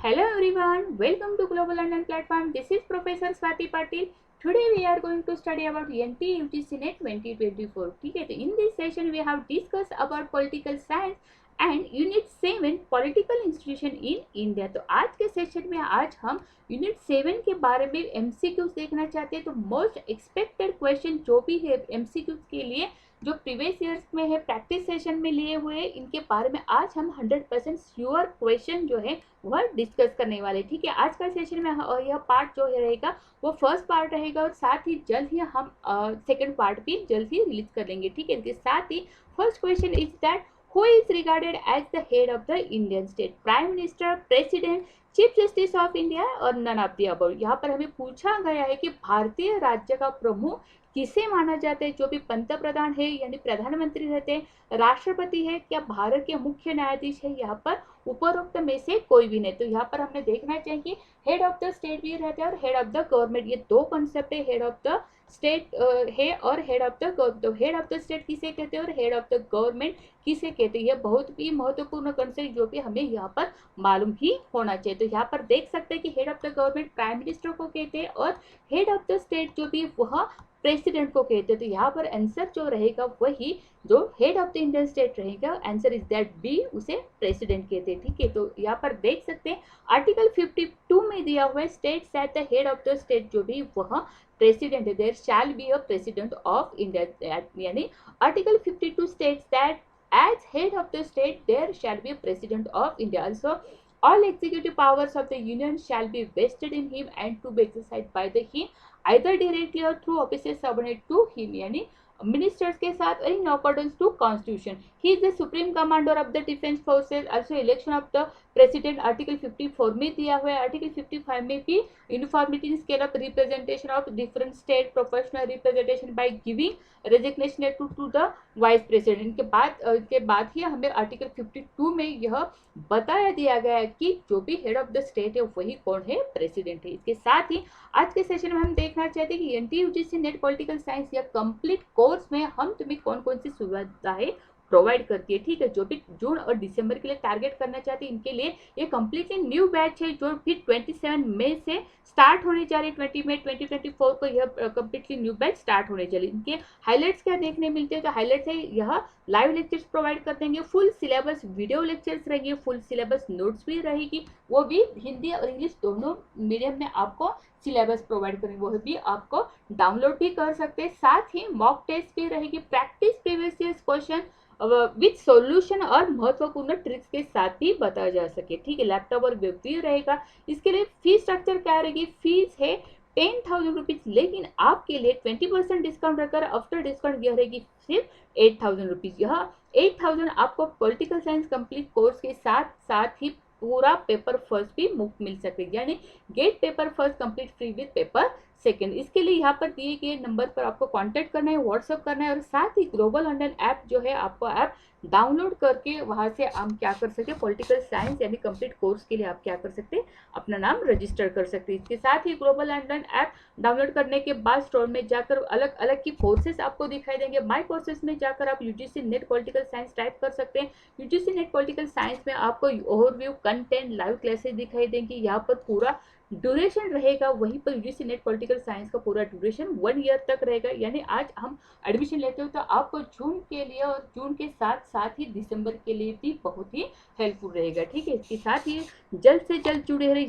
Hello everyone, welcome to Global London Platform. This is Professor Swati Patil. Today we are going to study about NT UGC NET 2024. ठीक है, तो in this session we have discussed about political science and Unit 7 Political Institution in India. तो आज के session में आज हम unit 7 के बारे में MCQs देखना चाहते हैं. तो मोस्ट एक्सपेक्टेड क्वेश्चन जो भी है MCQs के लिए जो प्रीवियस ईयर्स में है प्रैक्टिस सेशन में लिए हुए हैं, इनके बारे में आज हम 100% श्योर क्वेश्चन जो है वह डिस्कस करने वाले. ठीक है, आज का सेशन में यह पार्ट जो रहेगा वो फर्स्ट पार्ट रहेगा और साथ ही जल्द ही हम सेकंड पार्ट भी जल्द ही रिलीज कर लेंगे. ठीक है, इसके साथ ही first question is that who is regarded as the head of the Indian state, prime minister, president, chief justice of India और नन ऑफ द अबव. यहाँ पर हमें पूछा गया है कि भारतीय राज्य का प्रमुख किसे माना जाता है. जो भी पंत प्रधान है यानी प्रधानमंत्री रहते हैं, राष्ट्रपति है, क्या भारत के मुख्य न्यायाधीश है, यहाँ पर उपरोक्त में से कोई भी नहीं. तो यहाँ पर हमने देखना चाहिए हेड ऑफ द स्टेट भी रहते हैं और हेड ऑफ द गवर्नमेंट, ये दो कॉन्सेप्ट है. हेड ऑफ द स्टेट है और हेड ऑफ द गवर्नमेंट. तो हेड ऑफ द स्टेट किसे कहते हैं और हेड ऑफ द गवर्नमेंट किसे कहते हैं, यह बहुत ही महत्वपूर्ण कॉन्सेप्ट जो कि हमें यहाँ पर मालूम ही होना चाहिए. तो यहाँ पर देख सकते हैं कि head of the government prime minister को कहते हैं और हेड ऑफ द स्टेट जो भी वह प्रेसिडेंट को कहते हैं. तो यहाँ पर आंसर जो रहेगा वही जो head of the Indian state रहेगा, आंसर इज दैट बी, उसे प्रेसिडेंट कहते हैं. ठीक है, तो यहाँ पर देख सकते हैं आर्टिकल 52 में दिया हुआ है states at the head of the state जो भी वह प्रेसिडेंट है, there shall be a president of India. यानी article 52 states that as head of the state there shall be a president of India. Also all executive powers of the union shall be vested in him and to be exercised by the him either directly or through offices subordinate to him. यानी ministers के साथ in accordance to constitution. He is the supreme commander of the defence forces. Also election of the president article 54 में दिया हुआ है. Article 55 में भी uniformity in scale of representation of different state, professional representation by giving resignation to the vice president. के बाद ही हमें article 52 में यह बताया दिया गया है कि जो भी हेड ऑफ द स्टेट है वही कौन है, प्रेसिडेंट है. इसके साथ ही आज के सेशन में हम देखना चाहते हैं कि NT UGC NET political science या कंप्लीट कोर्स में हम तुम्हें कौन कौन सी सुविधाएं प्रोवाइड करती है. ठीक है, जो भी जून और दिसंबर के लिए टारगेट करना चाहते हैं इनके लिए ये कम्प्लीटली न्यू बैच है जो फिर 27 मई से स्टार्ट होने जा रही है. 20 मई 2024 को यह कम्प्लीटली न्यू बैच स्टार्ट होने जा रही है. इनके हाईलाइट्स क्या देखने मिलते हैं, तो हाईलाइट्स है यह लाइव लेक्चर्स प्रोवाइड कर देंगे, फुल सिलेबस वीडियो लेक्चर्स रहेंगे, फुल सिलेबस नोट्स भी रहेगी, वो भी हिंदी और इंग्लिश दोनों मीडियम में आपको सिलेबस प्रोवाइड करेंगे, वो भी आपको डाउनलोड भी कर सकते हैं. साथ ही मॉक टेस्ट भी रहेगी, practice previous year question with solution और महत्वपूर्ण ट्रिक्स के साथ भी बताया जा सके. ठीक है, लैपटॉप और वेब भी रहेगा. इसके लिए फीस स्ट्रक्चर क्या रहेगी, फीस है 10,000 रुपीज, लेकिन आपके लिए 20% डिस्काउंट रखकर आफ्टर डिस्काउंट यह रहेगी सिर्फ 8,000 रुपीज. यह 8,000 आपको पॉलिटिकल साइंस कंप्लीट कोर्स के साथ साथ ही पूरा पेपर फर्स्ट भी मुफ्त मिल सकते हैं. यानी GATE paper first complete free with paper second. इसके लिए यहाँ पर दिए गए नंबर पर आपको कांटेक्ट करना है, व्हाट्सअप करना है और साथ ही ग्लोबल लंडन ऐप जो है आपको ऐप डाउनलोड करके वहाँ से हम क्या कर सकते हैं, पॉलिटिकल साइंस यानी कंप्लीट कोर्स के लिए आप क्या कर सकते हैं, अपना नाम रजिस्टर कर सकते हैं. इसके साथ ही ग्लोबल लंडन ऐप डाउनलोड करने के बाद स्टोर में जाकर अलग अलग की कोर्सेज आपको दिखाई देंगे. माई कोर्सेज में जाकर आप UGC NET political science type कर सकते हैं. यूजीसी नेट पॉलिटिकल साइंस में आपको ओवरव्यू, कंटेंट, लाइव क्लासेस दिखाई देंगी. यहाँ पर पूरा ड्यूरेशन रहेगा, वहीं पर यूजीसी नेट पॉलिटिकल साइंस का पूरा ड्यूरेशन 1 ईयर तक रहेगा. यानी आज हम एडमिशन लेते हो तो आपको जून के लिए और जून के साथ साथ ही दिसंबर के लिए भी बहुत ही हेल्पफुल रहेगा. ठीक है, इसके साथ ही जल्द से जल्द जुड़े रहे,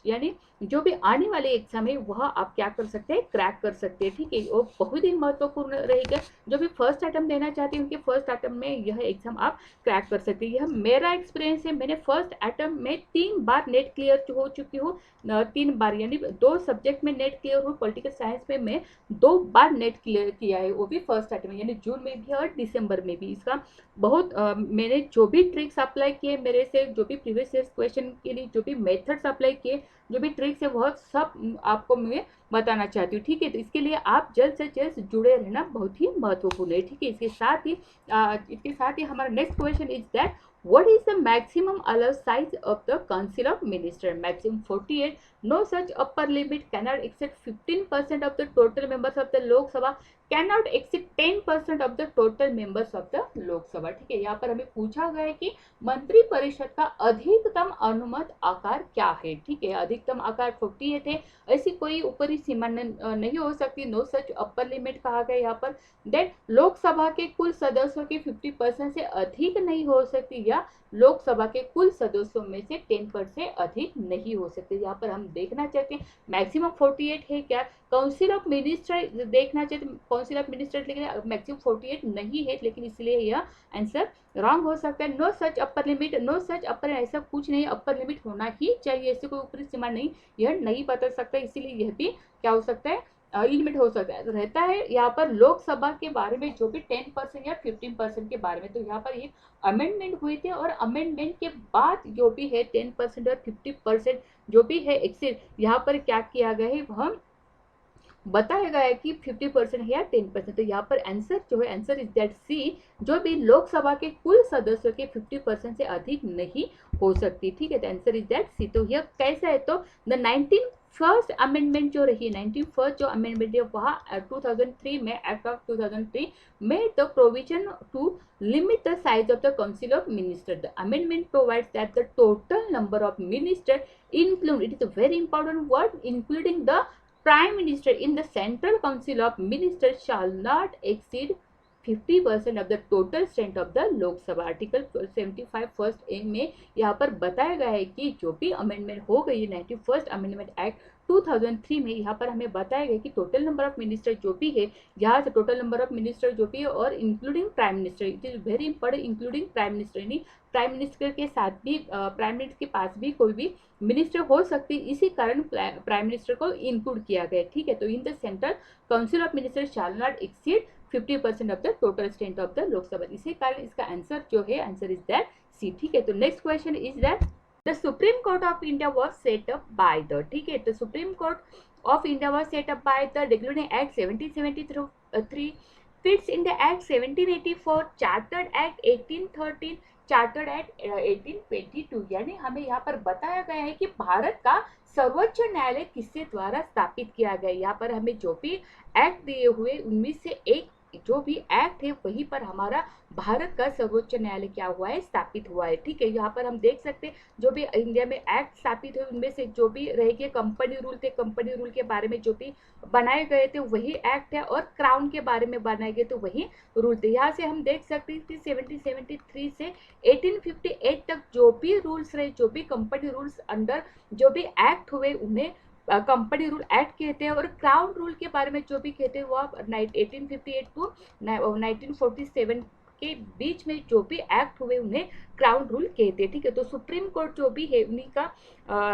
यानी जो भी आने वाले एग्जाम है वह आप क्या कर सकते हैं, क्रैक कर सकते हैं. ठीक है, वो बहुत ही महत्वपूर्ण रहेगा. जो भी फर्स्ट अटेम्प्ट देना चाहते हैं उनके फर्स्ट अटेम्प्ट में यह एग्जाम आप क्रैक कर सकते हैं. यह मेरा एक्सपीरियंस है, मैंने फर्स्ट अटेम्प्ट में 3 बार नेट क्लियर हो चुकी हूँ. 3 बार यानी 2 सब्जेक्ट में नेट क्लियर हूँ. पॉलिटिकल साइंस में मैं 2 बार नेट क्लियर किया है, वो भी फर्स्ट अटेम्प्ट यानी जून में भी और दिसंबर में भी. इसका बहुत मैंने जो भी ट्रिक्स अप्लाई किए, मेरे से जो भी प्रीवियस ईयर क्वेश्चन के लिए जो भी मेथड्स अप्लाई किए, जो भी ट्रिक्स है वह सब आपको मैं बताना चाहती हूँ. ठीक है, तो इसके लिए आप जल्द से जल्द जुड़े रहना बहुत ही महत्वपूर्ण है. ठीक है, इसके साथ ही हमारा next question is that what is the maximum allowed size of the council of minister. Maximum 48. No such upper limit cannot exceed 15% of the total members of the Lok Sabha can not exceed 10% of the total members of the Lok Sabha. ठीक है, यहाँ पर हमें पूछा गया है कि मंत्री परिषद का अधिकतम अनुमत आकार क्या है। ठीक है, अधिकतम आकार 48 है, ऐसी कोई ऊपरी सीमा नहीं हो सकती, नो सच अपर लिमिट कहा गया यहाँ पर। देन लोकसभा के कुल सदस्यों के 50% से अधिक नहीं हो सकती, या लोकसभा के कुल सदस्यों में से 10% से अधिक नहीं हो सकते। यहाँ पर हम देखना चाहते हैं मैक्सिमम 48 है क्या, काउंसिल ऑफ मिनिस्टर देखना चाहिए तो काउंसिल ऑफ मिनिस्टर लेकिन मैक्सिमम 48 नहीं है, लेकिन इसलिए यह आंसर रॉन्ग हो सकता है। No such upper limit, no such upper, ऐसा कुछ नहीं, अपर लिमिट होना ही चाहिए, ऐसे कोई ऊपरी सीमा नहीं, यह नहीं बता सकता, इसीलिए यह भी क्या हो सकता है, लिमिट हो सकता है। रहता है यहाँ पर लोकसभा के बारे में जो भी 10% या 15% के बारे में, तो यहाँ पर ये अमेंडमेंट हुई थी, और अमेंडमेंट के बाद जो भी है 10% और 50% जो भी है एक्सीड, यहाँ पर क्या किया गया है वह बताया गया है कि 50% है या 10%। तो यहाँ पर आंसर जो है, आंसर इज दैट सी, जो भी लोकसभा के कुल सदस्यों के 50% से अधिक नहीं हो सकती। ठीक है, तो आंसर इज दैट सी। तो यह कैसा है, तो द 91st अमेंडमेंट जो रही, 91st जो अमेंडमेंट है वहाँ 2003 में, एक्ट ऑफ 2003 में the provision to limit the size of the council of ministers. The amendment provides that the total number of ministers include, it is a very important word, including the prime minister in the central council of ministers shall not exceed 50% of the total strength of the लोक सभा। Article 75 first A में यहाँ पर बताया गया है कि जो भी अमेंडमेंट हो गई है 91st अमेंडमेंट एक्ट 2003 में, यहाँ पर हमें बताया गया कि टोटल नंबर ऑफ मिनिस्टर जो भी है, यहाँ से टोटल नंबर ऑफ मिनिस्टर जो भी है और including prime minister, it is very important, including prime minister, यानी प्राइम मिनिस्टर के साथ भी प्राइम मिनिस्टर के पास भी कोई भी मिनिस्टर हो सकती, इसी कारण प्राइम मिनिस्टर को इंक्लूड किया गया। ठीक है, तो in the central council of minister shall not exceed 50% of the total strength of the Lok Sabha. इसी कारण इसका आंसर जो है, आंसर इज दैट सी। ठीक है, तो next question is that the supreme court of India was set up by the, ठीक है, तो supreme court of India was set up by the regulating act 1773, fits in the act 1784, chartered act 1813, chartered act 1822। यानी हमें यहाँ पर बताया गया है कि भारत का सर्वोच्च न्यायालय किसके द्वारा स्थापित किया गया। यहाँ पर हमें जो भी एक्ट दिए हुए उनमें से एक जो भी एक्ट है वहीं पर हमारा भारत का सर्वोच्च न्यायालय क्या हुआ है, स्थापित हुआ है। ठीक है, यहाँ पर हम देख सकते हैं जो भी इंडिया में एक्ट स्थापित हुए उनमें से जो भी रह गए कंपनी रूल थे, कंपनी रूल के बारे में जो भी बनाए गए थे वही एक्ट है, और क्राउन के बारे में बनाए गए तो वही रूल थे। यहाँ से हम देख सकते हैं कि 1773 से 1858 तक जो भी रूल्स रहे, जो भी कंपनी रूल्स अंडर जो भी एक्ट हुए उन्हें कंपनी रूल एक्ट कहते हैं, और क्राउन रूल के बारे में जो भी कहते हैं वो 1858 टू 1947 के बीच में जो भी एक्ट हुए उन्हें क्राउन रूल कहते हैं। ठीक है, तो सुप्रीम कोर्ट जो भी है उन्हीं का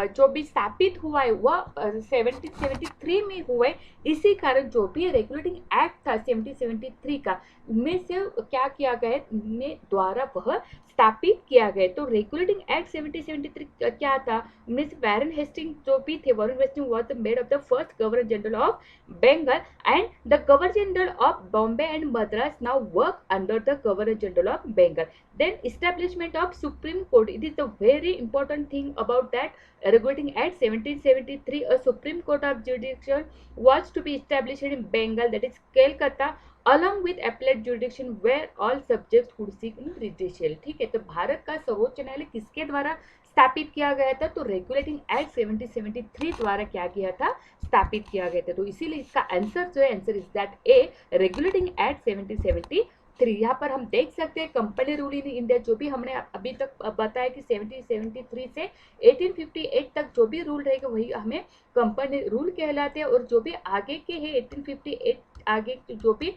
जो भी स्थापित हुआ है वह 1773 में हुआ है। इसी कारण जो भी रेगुलेटिंग एक्ट था 1773 का, उनमें से क्या किया गया है, उनमें द्वारा वह स्थापित किया गया। तो रेगुलेटिंग एक्ट 1773 क्या था, उनमें से वारेन हेस्टिंग जो भी थे, Warren Hasting was the made of the first governor general of Bengal, and the governor general of Bombay and Madras now work under the governor general of Bengal. Then establishment of Supreme Court, it is the very important thing about that regulating Act 1773. A Supreme Court of Jurisdiction was to be established in Bengal, that is Calcutta, along with appellate jurisdiction where all subjects could seek in judicial। ठीक है, तो भारत का सर्वोच्च न्यायालय किसके द्वारा स्थापित किया गया था, तो रेगुलेटिंग एक्ट 1773 द्वारा क्या किया था, स्थापित किया गया था। तो इसीलिए इसका आंसर जो है, answer is that A, regulating act 1773। यहाँ पर हम देख सकते हैं कंपनी रूल इन इंडिया, जो भी हमने अभी तक बताया कि 1773 से 1858 तक जो भी रूल रहेगा वही हमें कंपनी रूल कहलाते हैं, और जो भी आगे के हैं 1858 आगे जो भी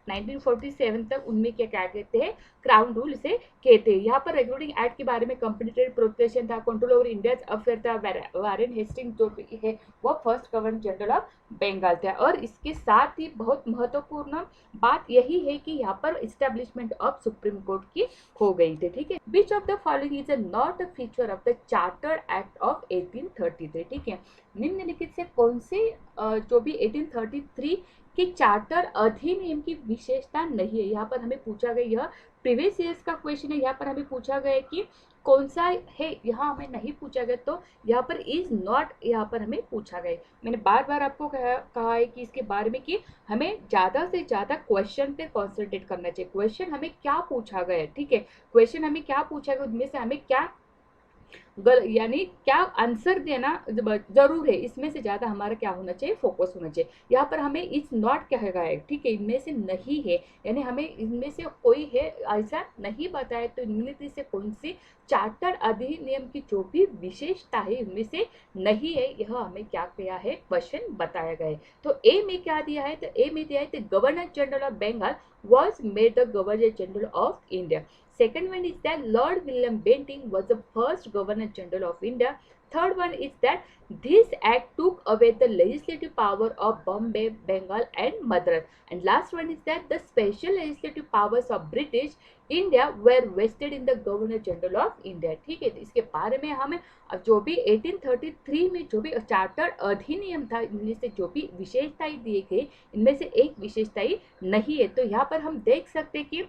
1947 तक उनमें क्या क्या कहते हैं, क्राउन रूल से कहते हैं। यहाँ पर रेगुलेटिंग एक्ट के बारे में कंपटीटिव प्रोटेक्शन था, कंट्रोल ओवर इंडिया अफेयर था, वारेन हेस्टिंग जो भी है वो first governor general of Bengal था। और इसके साथ ही बहुत महत्वपूर्ण बात यही है कि यहाँ पर इस्टेब्लिशमेंट ऑफ सुप्रीम कोर्ट की हो गई थी। ठीक है, which of the following is not a feature of the chartered act of 1833। ठीक है, निम्नलिखित से कौन से जो भी 1833 कि चार्टर अधिनियम की विशेषता नहीं है। यहाँ पर हमें पूछा गया, यह प्रीवियस ईयर्स का क्वेश्चन है। यहाँ पर हमें पूछा गया कि कौन सा है यहाँ हमें नहीं पूछा गया, तो यहाँ पर इज नॉट यहाँ पर हमें पूछा गया। मैंने बार बार आपको कहा है कि इसके बारे में कि हमें ज़्यादा से ज़्यादा क्वेश्चन पे कॉन्सेंट्रेट करना चाहिए। क्वेश्चन हमें क्या पूछा गया है, ठीक है, क्वेश्चन हमें क्या पूछा गया, उनमें से हमें क्या यानी क्या आंसर देना जरूर है, इसमें से ज्यादा हमारा क्या होना चाहिए, फोकस होना चाहिए। यहाँ पर हमें इज नॉट कहा गया है, ठीक है, इनमें से नहीं है, यानी हमें इनमें से कोई है ऐसा नहीं बताया, तो इनमें से कौन सी चार्टर्ड अधिनियम की जो भी विशेषता है इनमें से नहीं है, यह हमें क्या किया है, क्वेश्चन बताया गया है। तो ए में क्या दिया है, तो ए में दिया है the governor general of Bengal was made the Governor General of India. Second one is that Lord William Bentinck was the first Governor General of India. Third one is that this act took away the legislative power of Bombay, Bengal and Madras. And last one is that the special legislative powers of British India were vested in the Governor General of India. ठीक है, इसके बारे में हमें जो भी 1833 में जो भी चार्टर अधिनियम था, इनमें से जो भी विशेषताएं दिए गए, इनमें से एक विशेषताएं नहीं है। तो यहाँ पर हम देख सकते हैं कि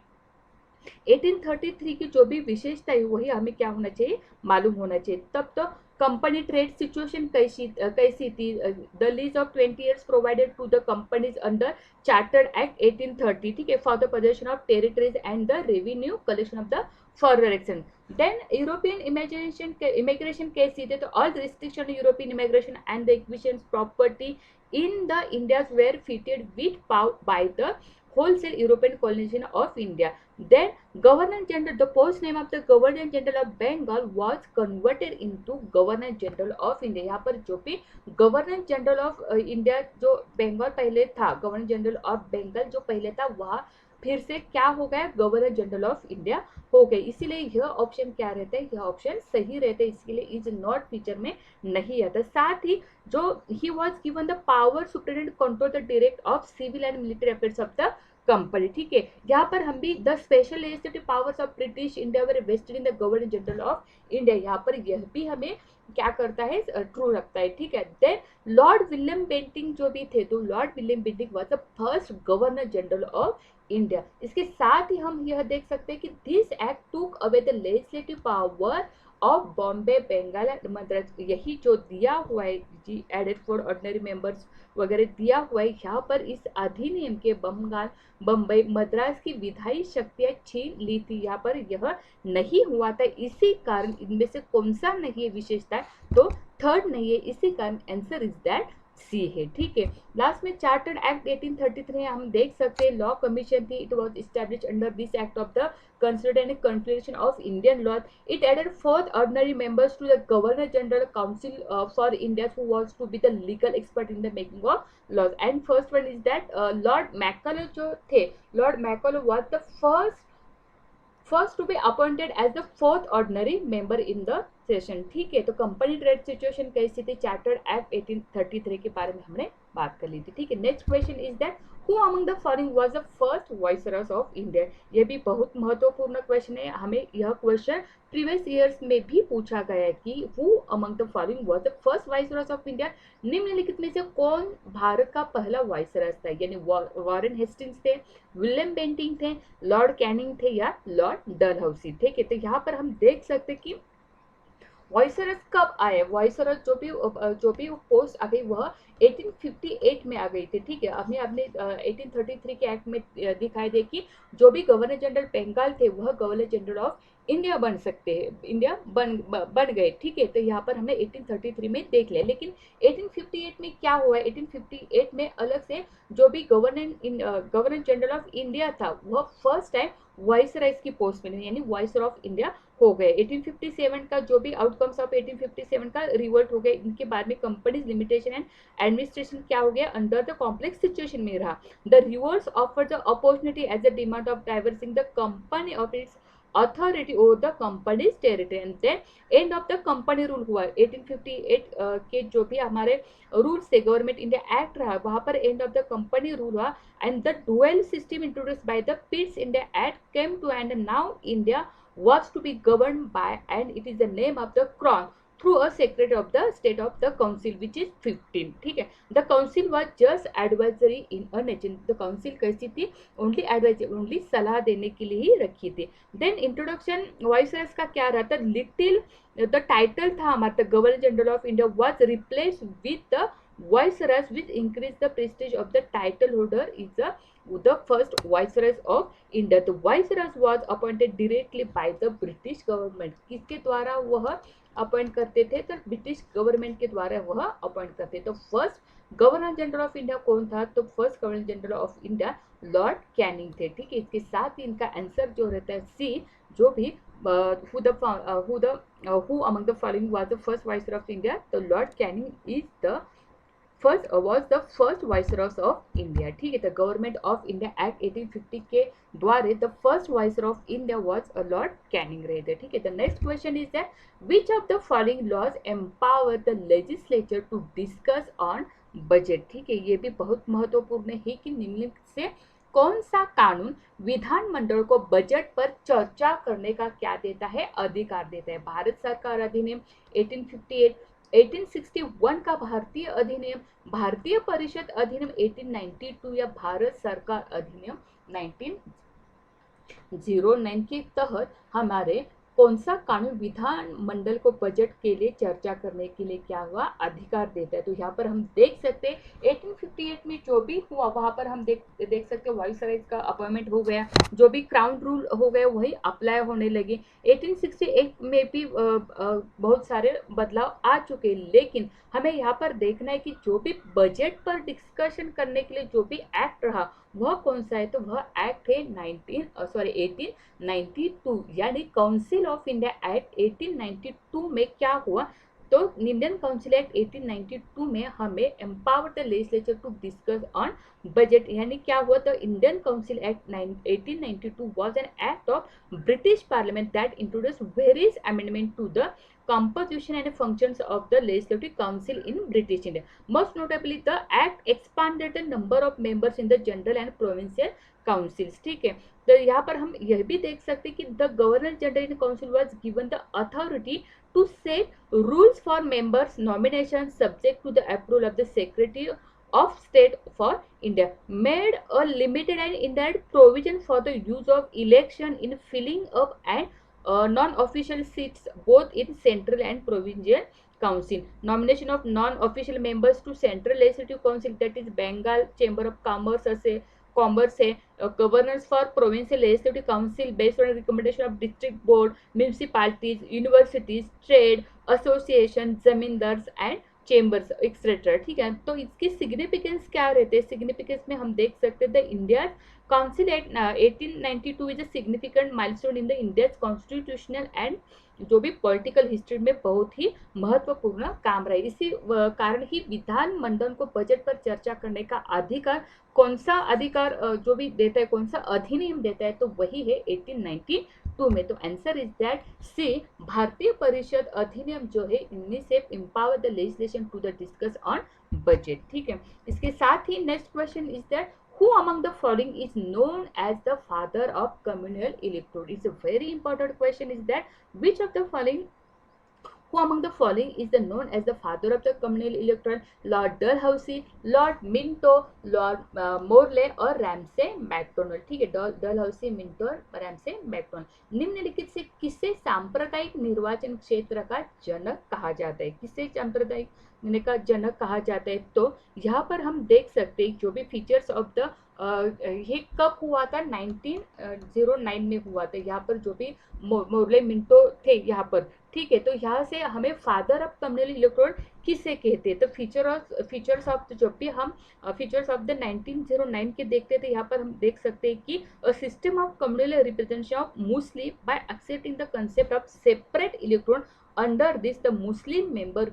1833 की जो भी विशेषता है वही हमें क्या होना चाहिए, मालूम होना चाहिए। तब तो कंपनी ट्रेड सिचुएशन कैसी थी, the lease of 20 years provided to the companies under chartered act 1830, ठीक है, for the possession of territories and the revenue collection of the foreign action. Then European immigration कैसी थी, तो all restriction European immigration and the acquisition property in the Indias were fitted with by the wholesale European colonization of India. Then Governor General, the post name of the Governor General of Bengal was converted into Governor General of India. यहाँ पर जो भी Governor General of India जो बंगाल पहले था, Governor General of Bengal जो पहले था, वह फिर से क्या हो गया, गवर्नर जनरल ऑफ इंडिया हो गए। इसीलिए यह ऑप्शन क्या रहता है, यह ऑप्शन सही रहता है, इसके लिए इज नॉट फीचर में नहीं आता। साथ ही जो he was given the power superintendent control the direct of civil and military affairs of the company, ठीक है, यहाँ पर हम भी the special legislative powers of British India were vested in the governor general of India, यहाँ पर यह भी हमें क्या करता है, ट्रू रखता है, ठीक है। देन लॉर्ड विलियम बेंटिंक जो भी थे, तो lord William Bentinck was the first governor general of India. इसके साथ ही हम यह देख सकते हैं कि this act took away the legislative power of Bombay, Bengal and Madras, यही जो दिया हुआ है जी एडेड फॉर ऑर्डिनरी मेंबर्स वगैरह दिया हुआ है, यहाँ पर इस अधिनियम के बंगाल, बम्बई, मद्रास की विधायी शक्तियां छीन ली थी, यहाँ पर यह नहीं हुआ था। इसी कारण इनमें से कौन सा नहीं है विशेषता, तो थर्ड नहीं है, इसी कारण आंसर इज दैट सी है, ठीक है। लास्ट में चार्टर्ड एक्ट 1833 हम देख सकते हैं, लॉ कमीशन थी, it was established under this act of the considered a confederation of Indian laws. It added 4 ordinary members to the Governor General Council for India, who was to be the legal expert in the making of laws. And first one is that Lord Macaulay जो थे, Lord Macaulay was the first to be appointed as the 4th ordinary member in the session, ठीक है। तो company trade situation कैसी थी, chartered act 1833 के बारे में हमने बात कर ली थी, ठीक है। Next question is that who among the following was the first viceroy of India, ये भी बहुत महत्वपूर्ण क्वेश्चन है, हमें यह क्वेश्चन प्रीवियस ईयर्स में भी पूछा गया है कि who among the following was the first viceroy of India, निम्नलिखित में से कौन भारत का पहला वाइसरॉय था, यानी वॉरेन हेस्टिंग्स थे, विलियम बेंटिंक थे, लॉर्ड कैनिंग थे या लॉर्ड डलहौसी, ठीक है। तो यहाँ पर हम देख सकते हैं कि वाइसरॉय कब आए, वाइसरॉय जो भी पोस्ट आ गई वह 1858 में आ गई थी, ठीक है। हमने 1833 के एक्ट में दिखाई दे कि जो भी गवर्नर जनरल बंगाल थे वह गवर्नर जनरल ऑफ इंडिया बन सकते हैं, इंडिया बन गए, ठीक है। तो यहाँ पर हमने 1833 में देख लिया, लेकिन 1858 में क्या हुआ, 1858 में अलग से जो भी गवर्नर जनरल ऑफ इंडिया था वह फर्स्ट टाइम वाइसरॉय की पोस्ट में, यानी वाइसरॉय ऑफ इंडिया हो गए। 1857 का जो भी आउटकम्स ऑफ 1857 का रिवोल्ट हो गए, इनके बाद में कंपनीज लिमिटेशन एंड एडमिनिस्ट्रेशन क्या हो गया, अंडर द कॉम्प्लेक्स सिचुएशन में रहा। The revolts offer the opportunity as a demand of divesting the company of its authority over the company's territory, and then end of the company rule हुआ 1858 के जो भी हमारे रूल्स थे, government India act रहा, वहां पर end of the company rule हुआ, and the dual system introduced by the Pitt's India act came to end now India was to be governed by, and it is the name of the crown, through a secretary of the state of the council which is 15. ठीक है, the council was just advisory in a nature. The council कैसी थी, only advisory, only सलाह देने के लिए ही रखी थी. देन इंट्रोडक्शन वाइसरॉयस का क्या रहा था, लिटिल द टाइटल था हमारा governor general of India was replace with the viceroys which increase the prestige of the title holder is the first viceroy of India. The viceroy was appointed directly by the British government. किसके द्वारा वह appoint करते थे, तो British government के द्वारा वह appoint करते. तो first governor general of India कौन था, तो first governor general of India Lord Canning थे. ठीक है, इसके साथ ही इनका आंसर जो रहता है सी, जो भी who among the following was the first viceroy of India, तो lord Canning is the first was the first viceroy of India. ठीक है, the government of India act 1850 के द्वारा the first viceroy of India was lord Canning रहे थे. ठीक है, the next question is that which of the following laws empower the legislature to discuss on budget. ठीक है, ये भी बहुत महत्वपूर्ण है कि निम्नलिखित से कौन सा कानून विधानमंडल को बजट पर चर्चा करने का क्या देता है, अधिकार देता है. भारत सरकार अधिनियम 1858, 1861 का भारतीय अधिनियम, भारतीय परिषद अधिनियम 1892 या भारत सरकार अधिनियम 1909 के तहत हमारे कौन सा कानून विधान मंडल को बजट के लिए चर्चा करने के लिए क्या हुआ, अधिकार देता है. तो यहाँ पर हम देख सकते हैं 1858 में जो भी हुआ वहाँ पर हम देख सकते हैं वाइसरॉय का अपॉइंटमेंट हो गया, जो भी क्राउन रूल हो गया वही अप्लाई होने लगे. 1868 में भी बहुत सारे बदलाव आ चुके, लेकिन हमें यहाँ पर देखना है कि जो भी बजट पर डिस्कशन करने के लिए जो भी एक्ट रहा वह कौन सा है, तो वह एक्ट है 1892, यानी काउंसिल ऑफ इंडिया एक्ट 1892 में क्या हुआ, तो इंडियन काउंसिल एक्ट 1892 में हमें empower the legislature to discuss on budget, यानी क्या हुआ, तो Indian council act 1892 was an act of British parliament that introduced various amendment to the composition and functions of the legislative council in British India. Most notably, the act expanded the number of members in the general and provincial councils. ठीक है, तो यहाँ पर हम यह भी देख सकते हैं कि the governor general in council was given the authority to set rules for members nomination subject to the approval of the secretary of state for India, made a limited and indirect provision for the use of election in filling up and non-official seats both in central and provincial council. Nomination of non-official members to central legislative council, that is Bengal Chamber of Commerce है. Governors for provincial legislative council based on recommendation of district board, municipalities, universities, trade association, zamindars and chambers etcetera. ठीक है, तो इसकी significance क्या रहते हैं, significance में हम देख सकते थे India council act 1892 is a significant milestone in the India constitutional and जो भी पॉलिटिकल हिस्ट्री में बहुत ही महत्वपूर्ण काम रहा है. इसी कारण ही विधान मंडल को बजट पर चर्चा करने का अधिकार, कौन सा अधिकार जो भी देता है, कौन सा अधिनियम देता है, तो वही है 1892 में. तो आंसर इज दैट सी, भारतीय परिषद अधिनियम जो है इनमें से empower the legislation to the discuss on budget. ठीक है, इसके साथ ही next question is that who among the following is known as the father of communal electorate. It's a very important question, is that which of the following, who among the following is the known as the father of the communal electorate? Lord Dalhousie, Lord Minto, Lord Morley और Ramsay McDonald. ठीक है, Dalhousie, Minto और Ramsay McDonald. निम्नलिखित से किसे सांप्रदायिक निर्वाचन क्षेत्र का जनक कहा जाता है, किसे सांप्रदायिक का जनक कहा जाता है, तो यहाँ पर हम देख सकते हैं जो भी फीचर्स ऑफ द ये कब हुआ था, 1909 में हुआ था. यहाँ पर जो भी मोर्ले मिंटो थे यहाँ पर. ठीक है, तो यहाँ से हमें फादर ऑफ कम्युनल इलेक्टोरेट किसे कहते हैं, तो फीचर्स ऑफ जो भी हम फीचर्स ऑफ द 1909 के देखते थे, यहाँ पर हम देख सकते हैं कि a system of communal representation of Muslim bye accepting the concept of separate electorate. Under this the Muslim member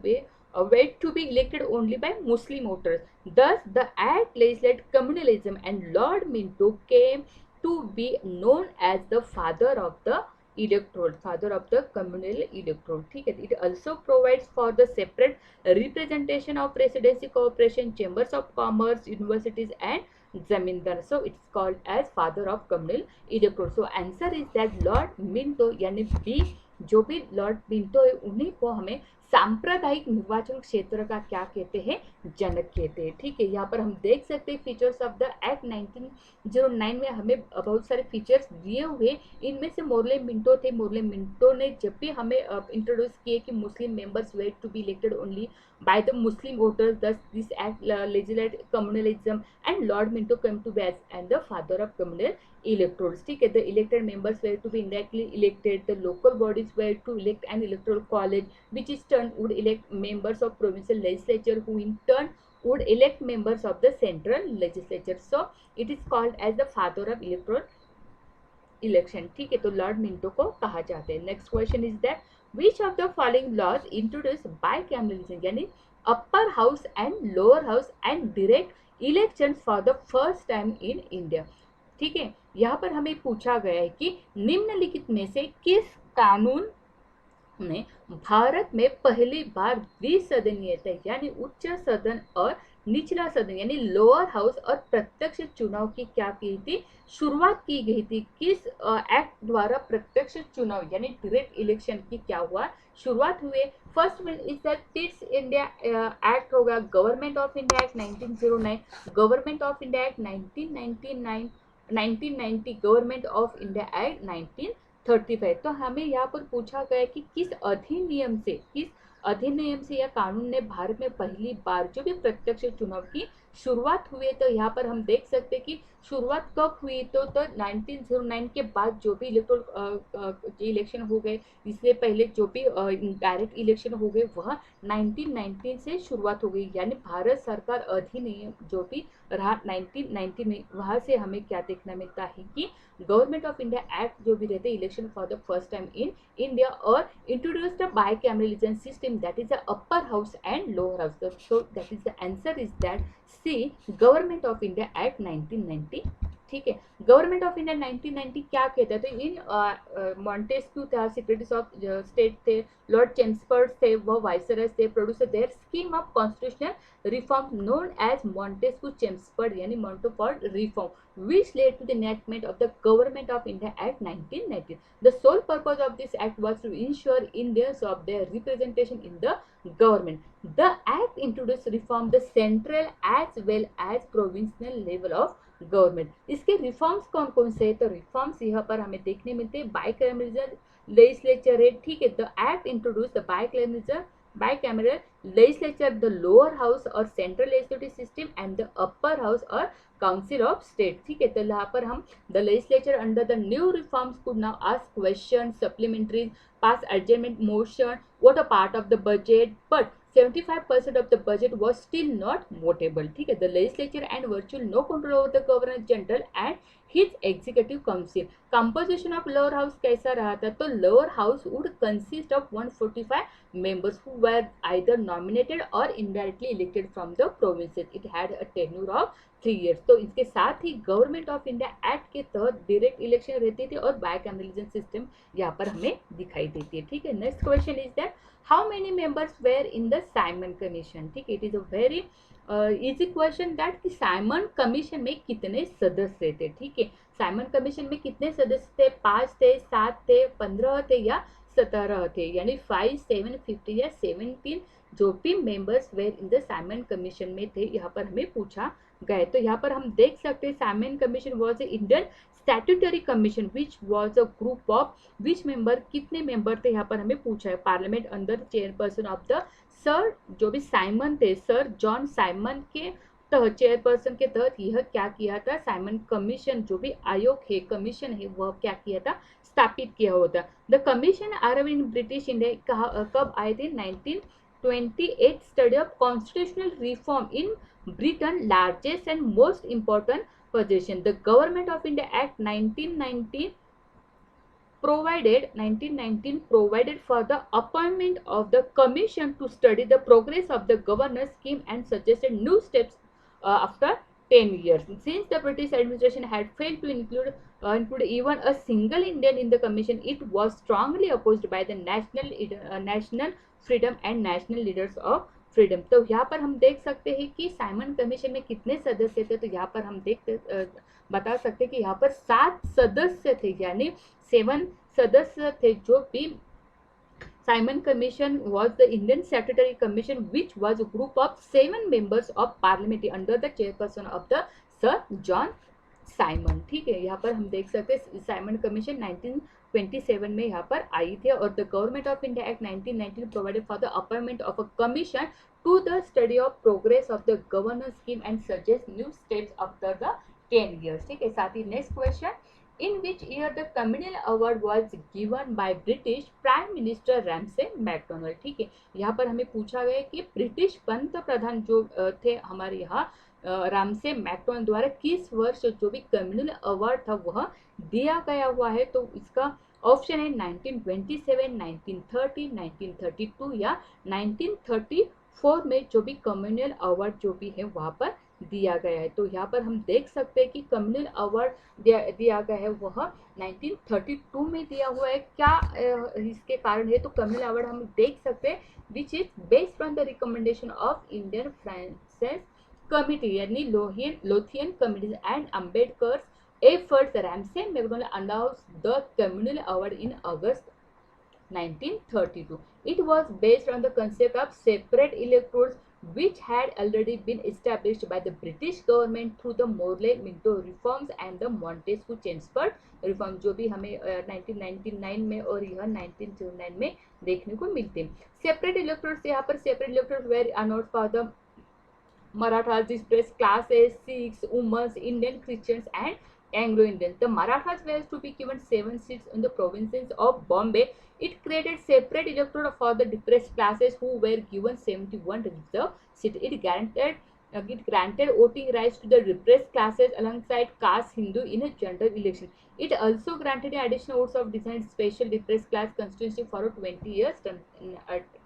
were to be elected only by Muslim voters. Thus, the act legislated communalism, and Lord Minto came to be known as the father of the electorate, father of the communal electorate. ठीक है, it also provides for the separate representation of residency corporation, chambers of commerce, universities and zamindar. So it's called as father of communal electorate. So answer is that Lord Minto, यानी B जो भी Lord Minto है उन्हीं को हमें सांप्रदायिक निर्वाचन क्षेत्र का क्या कहते हैं, जनक कहते हैं। ठीक है, यहाँ पर हम देख सकते हैं फीचर्स ऑफ द एक्ट 1909 में हमें बहुत सारे फीचर्स दिए हुए। इनमें से मोर्ले मिंटो थे। मोर्ले मिंटो ने जब भी हमें इंट्रोड्यूस किए कि Muslim members were to be elected only by the Muslim voters, thus this act legislate communalism, and Lord Minto came to be as and the father of communal electors. ठीक है, the elected members were to be indirectly elected. The local bodies were to elect an electoral college, which in turn would elect members of provincial legislature, who in turn would elect members of the central legislature. So it is called as the father of electoral election. ठीक है, तो Lord Minto को कहा जाता है। Next question is that which of the following laws introduce bicameralism, यानी upper house and lower house and direct election for the first time in India. ठीक है, यहाँ पर हमें पूछा गया है कि निम्नलिखित में से किस कानून ने भारत में पहली बार द्विसदनीयता यानी उच्च सदन और निचला सदन यानी लोअर हाउस और प्रत्यक्ष चुनाव की क्या की थी, शुरुआत की गई थी। किस एक्ट द्वारा प्रत्यक्ष चुनाव यानी डायरेक्ट इलेक्शन की क्या हुआ, शुरुआत हुई। First one is the Pitt's India act होगा, government of India act 1909, government of India act 1999, 1990 government of India act 1935। तो हमें यहाँ पर पूछा गया कि किस अधिनियम से या कानून ने भारत में पहली बार जो भी प्रत्यक्ष चुनाव की शुरुआत हुई। तो यहाँ पर हम देख सकते हैं कि शुरुआत कब हुई, तो 1909 के बाद जो भी इलेक्शन हो गए, इससे पहले जो भी डायरेक्ट इलेक्शन हो गए वह 1919 से शुरुआत हो गई। यानी भारत सरकार अधिनियम जो भी रहा 1990 में, वहाँ से हमें क्या देखना मिलता है कि गवर्नमेंट ऑफ इंडिया एक्ट जो भी रहते election for the first time in India और introduce the bicameralism system, that is the upper house and lower house. So that is the answer is that C, government of India act 1990। ठीक है, government of India 1990 क्या कहता है, तो इन Montesquieu था, secretary of state थे, lord Chelmsford थे, वह वाइसरॉय थे, producer there scheme of constitutional reform known as Montesquieu Chelmsford यानी Montford reform, which led to the enactment of the Government of India Act 1990. The sole purpose of this act was to ensure Indians of their representation in the government. The act introduced reform the central as well as provincial level of government. इसके reforms कौन कौन से है, तो reforms यहाँ पर हमें देखने मिलते हैं। बाइकैमरल लेजिस्लेचर है। ठीक है, the act introduce the bicameral legislature, the lower house और central legislative system and the upper house और काउंसिल ऑफ स्टेट। ठीक है, तो यहाँ पर हम the legislature under the new reforms could now ask question, supplementaries, pass adjournment motion, what a part of the budget, but 75% of the budget was still not votable. ठीक है, the legislature and virtual no control over the governor general and his executive council. Composition of lower house कैसा रहा था, तो lower house would consist of 145 members who were either nominated or indirectly elected from the provinces. It had a tenure of 3 years. तो इसके साथ ही government of India act के तहत direct election रहती थी और बाइकैमरलिज्म सिस्टम यहाँ पर हमें दिखाई देती है। ठीक है, next question is that how many members were in the Simon commission. ठीक है, it is a very easy question that कि साइमन कमीशन में कितने सदस्य थे। ठीक है, साइमन कमीशन में कितने सदस्य थे, 5 थे, 7 थे, 15 थे या 17 थे, यानी 5, 7, 50 या 17 जो भी members were in the Simon commission में थे, यहाँ पर हमें पूछा गए। तो यहाँ पर हम देख सकते हैं Simon commission was a Indian statutory commission which was a group of which member, कितने मेंबर थे यहाँ पर हमें पूछा है। Parliament under chairperson of the sir जो भी साइमन थे, सर जॉन साइमन के तहत, चेयरपर्सन के तहत यह क्या किया था, साइमन कमीशन जो भी आयोग है, कमीशन है, वह क्या किया था, स्थापित किया हुआ था। The commission Arab in British India कब आए थे, 1928 study of constitutional reform in Britain, largest and most important possession. The Government of India Act 1919 provided for the appointment of the commission to study the progress of the governance scheme and suggested new steps after 10 years. Since the British administration had failed to include even a single Indian in the commission, it was strongly opposed by the national freedom and national leaders of freedom. तो यहाँ पर हम देख सकते हैं कि Simon commission में कितने सदस्य थे, तो यहाँ पर हम बता सकते हैं कि यहाँ पर 7 सदस्य थे, यानी 7 सदस्य थे जो भी Simon Commission was the Indian Statutory Commission, which was a group of 7 members of Parliament under the chairperson of the Sir John Simon. ठीक है, यहाँ पर हम देख सकते हैं साइमन कमीशन 1927 में यहाँ पर आई थी और the government of India act 1919 provided for the appointment of a commission to the study of progress of the governance scheme and suggest new steps after the 10 years. ठीक है, साथ ही next question, in which year the communal award was given by British Prime Minister Ramsay MacDonald. ठीक है, यहाँ पर हमें पूछा गया कि ब्रिटिश पंत प्रधान जो थे हमारे यहाँ रामसे मैकडोनल्ड द्वारा किस वर्ष जो भी कम्युनल अवार्ड था वह दिया गया हुआ है। तो इसका ऑप्शन है 1927, 1930, 1932 या 1934 में जो भी कम्युनल अवार्ड जो भी है वहाँ पर दिया गया है। तो यहाँ पर हम देख सकते हैं कि कम्युनल अवार्ड दिया गया है वह 1932 में दिया हुआ है। क्या इसके कारण है? तो कम्युनल अवार्ड हम देख सकते हैं which is based on the recommendation of Indian franchise committee यानी Lothian committees and Ambedkar's efforts. Ramsay MacDonald announced the communal award in August 1932. It was based on the concept of separate electorates which had already been established by the British government through the Morley-Minto reforms and the Montesquieu-Chelmsford reform, जो भी हमें 1999 में और यह 1909 में देखने को मिलते हैं। सेपरेट इलेक्टोरेट्स, यहाँ पर separate electorates were announced for the Marathas, displaced classes, Sikhs, women, Indian Christians and Anglo-Indians. The Marathas were to be given 7 seats in the provinces of Bombay. It created separate electorate for the depressed classes who were given 71 reserved seats. It granted voting rights to the depressed classes alongside caste Hindu in a general election. It also granted additional votes of designed special depressed class constituency for 20 years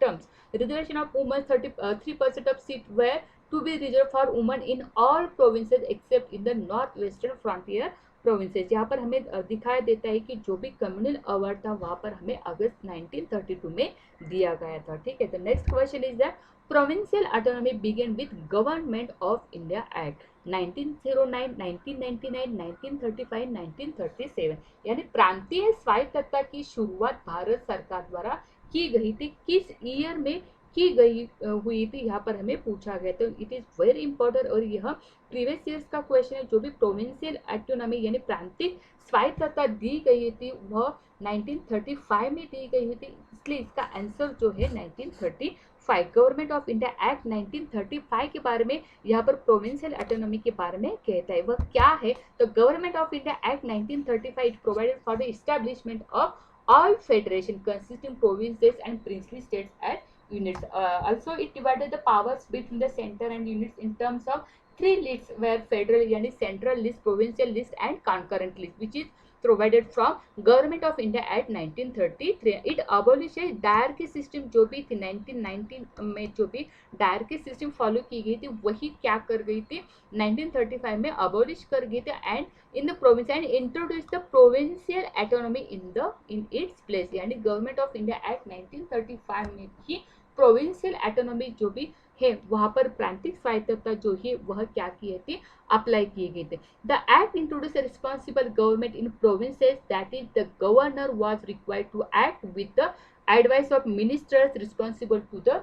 terms. Reservation of women, 3% of seats were to be reserved for women in all provinces except in the northwestern frontier provinces. यहाँ पर हमें दिखाई देता है कि जो भी communal award था वहाँ पर हमें अगस्त 1932 में दिया गया था। ठीक है, तो next question is that provincial autonomy began with government of India act 1909, 1999, 1935, 1937। यानी प्रांतीय स्वायत्तता की शुरुआत भारत सरकार द्वारा की गई थी। किस ईयर में की गई हुई थी यहाँ पर हमें पूछा गया। तो इट इज वेरी इंपॉर्टेंट और यह प्रीवियस ईयर्स का क्वेश्चन है। जो भी प्रोविंशियल ऑटोनॉमी यानी प्रांतिक स्वायत्तता दी गई थी वह 1935 में दी गई थी, इसलिए इसका आंसर जो है 1935। गवर्नमेंट ऑफ इंडिया एक्ट 1935 के बारे में यहाँ पर प्रोविंशियल ऑटोनॉमी के बारे में कहता है, वह क्या है? तो government of India act 1935 provided for the establishment of all federation consisting provinces and princely states at units. Also it divided the powers between the center and units in terms of 3 lists where federal yani central list, provincial list and concurrent list, which is provided from Government of India Act 1933. It abolishes dyarchy system जो भी थी 1919 में जो भी dyarchy system follow की गई थी वही क्या कर गई थी 1935 में अबॉलिश कर गई थी and in the province and introduce the provincial autonomy in its place. यानी गवर्नमेंट ऑफ इंडिया एक्ट 1935 में ही प्रोविंशियल ऑटोनॉमी जो भी है वहां पर प्रांतिक स्वायत्तता जो है वह क्या किए थे अप्लाई किए गए थे। The act introduce responsible government in provinces that is the governor was required to act with the advice of ministers responsible to the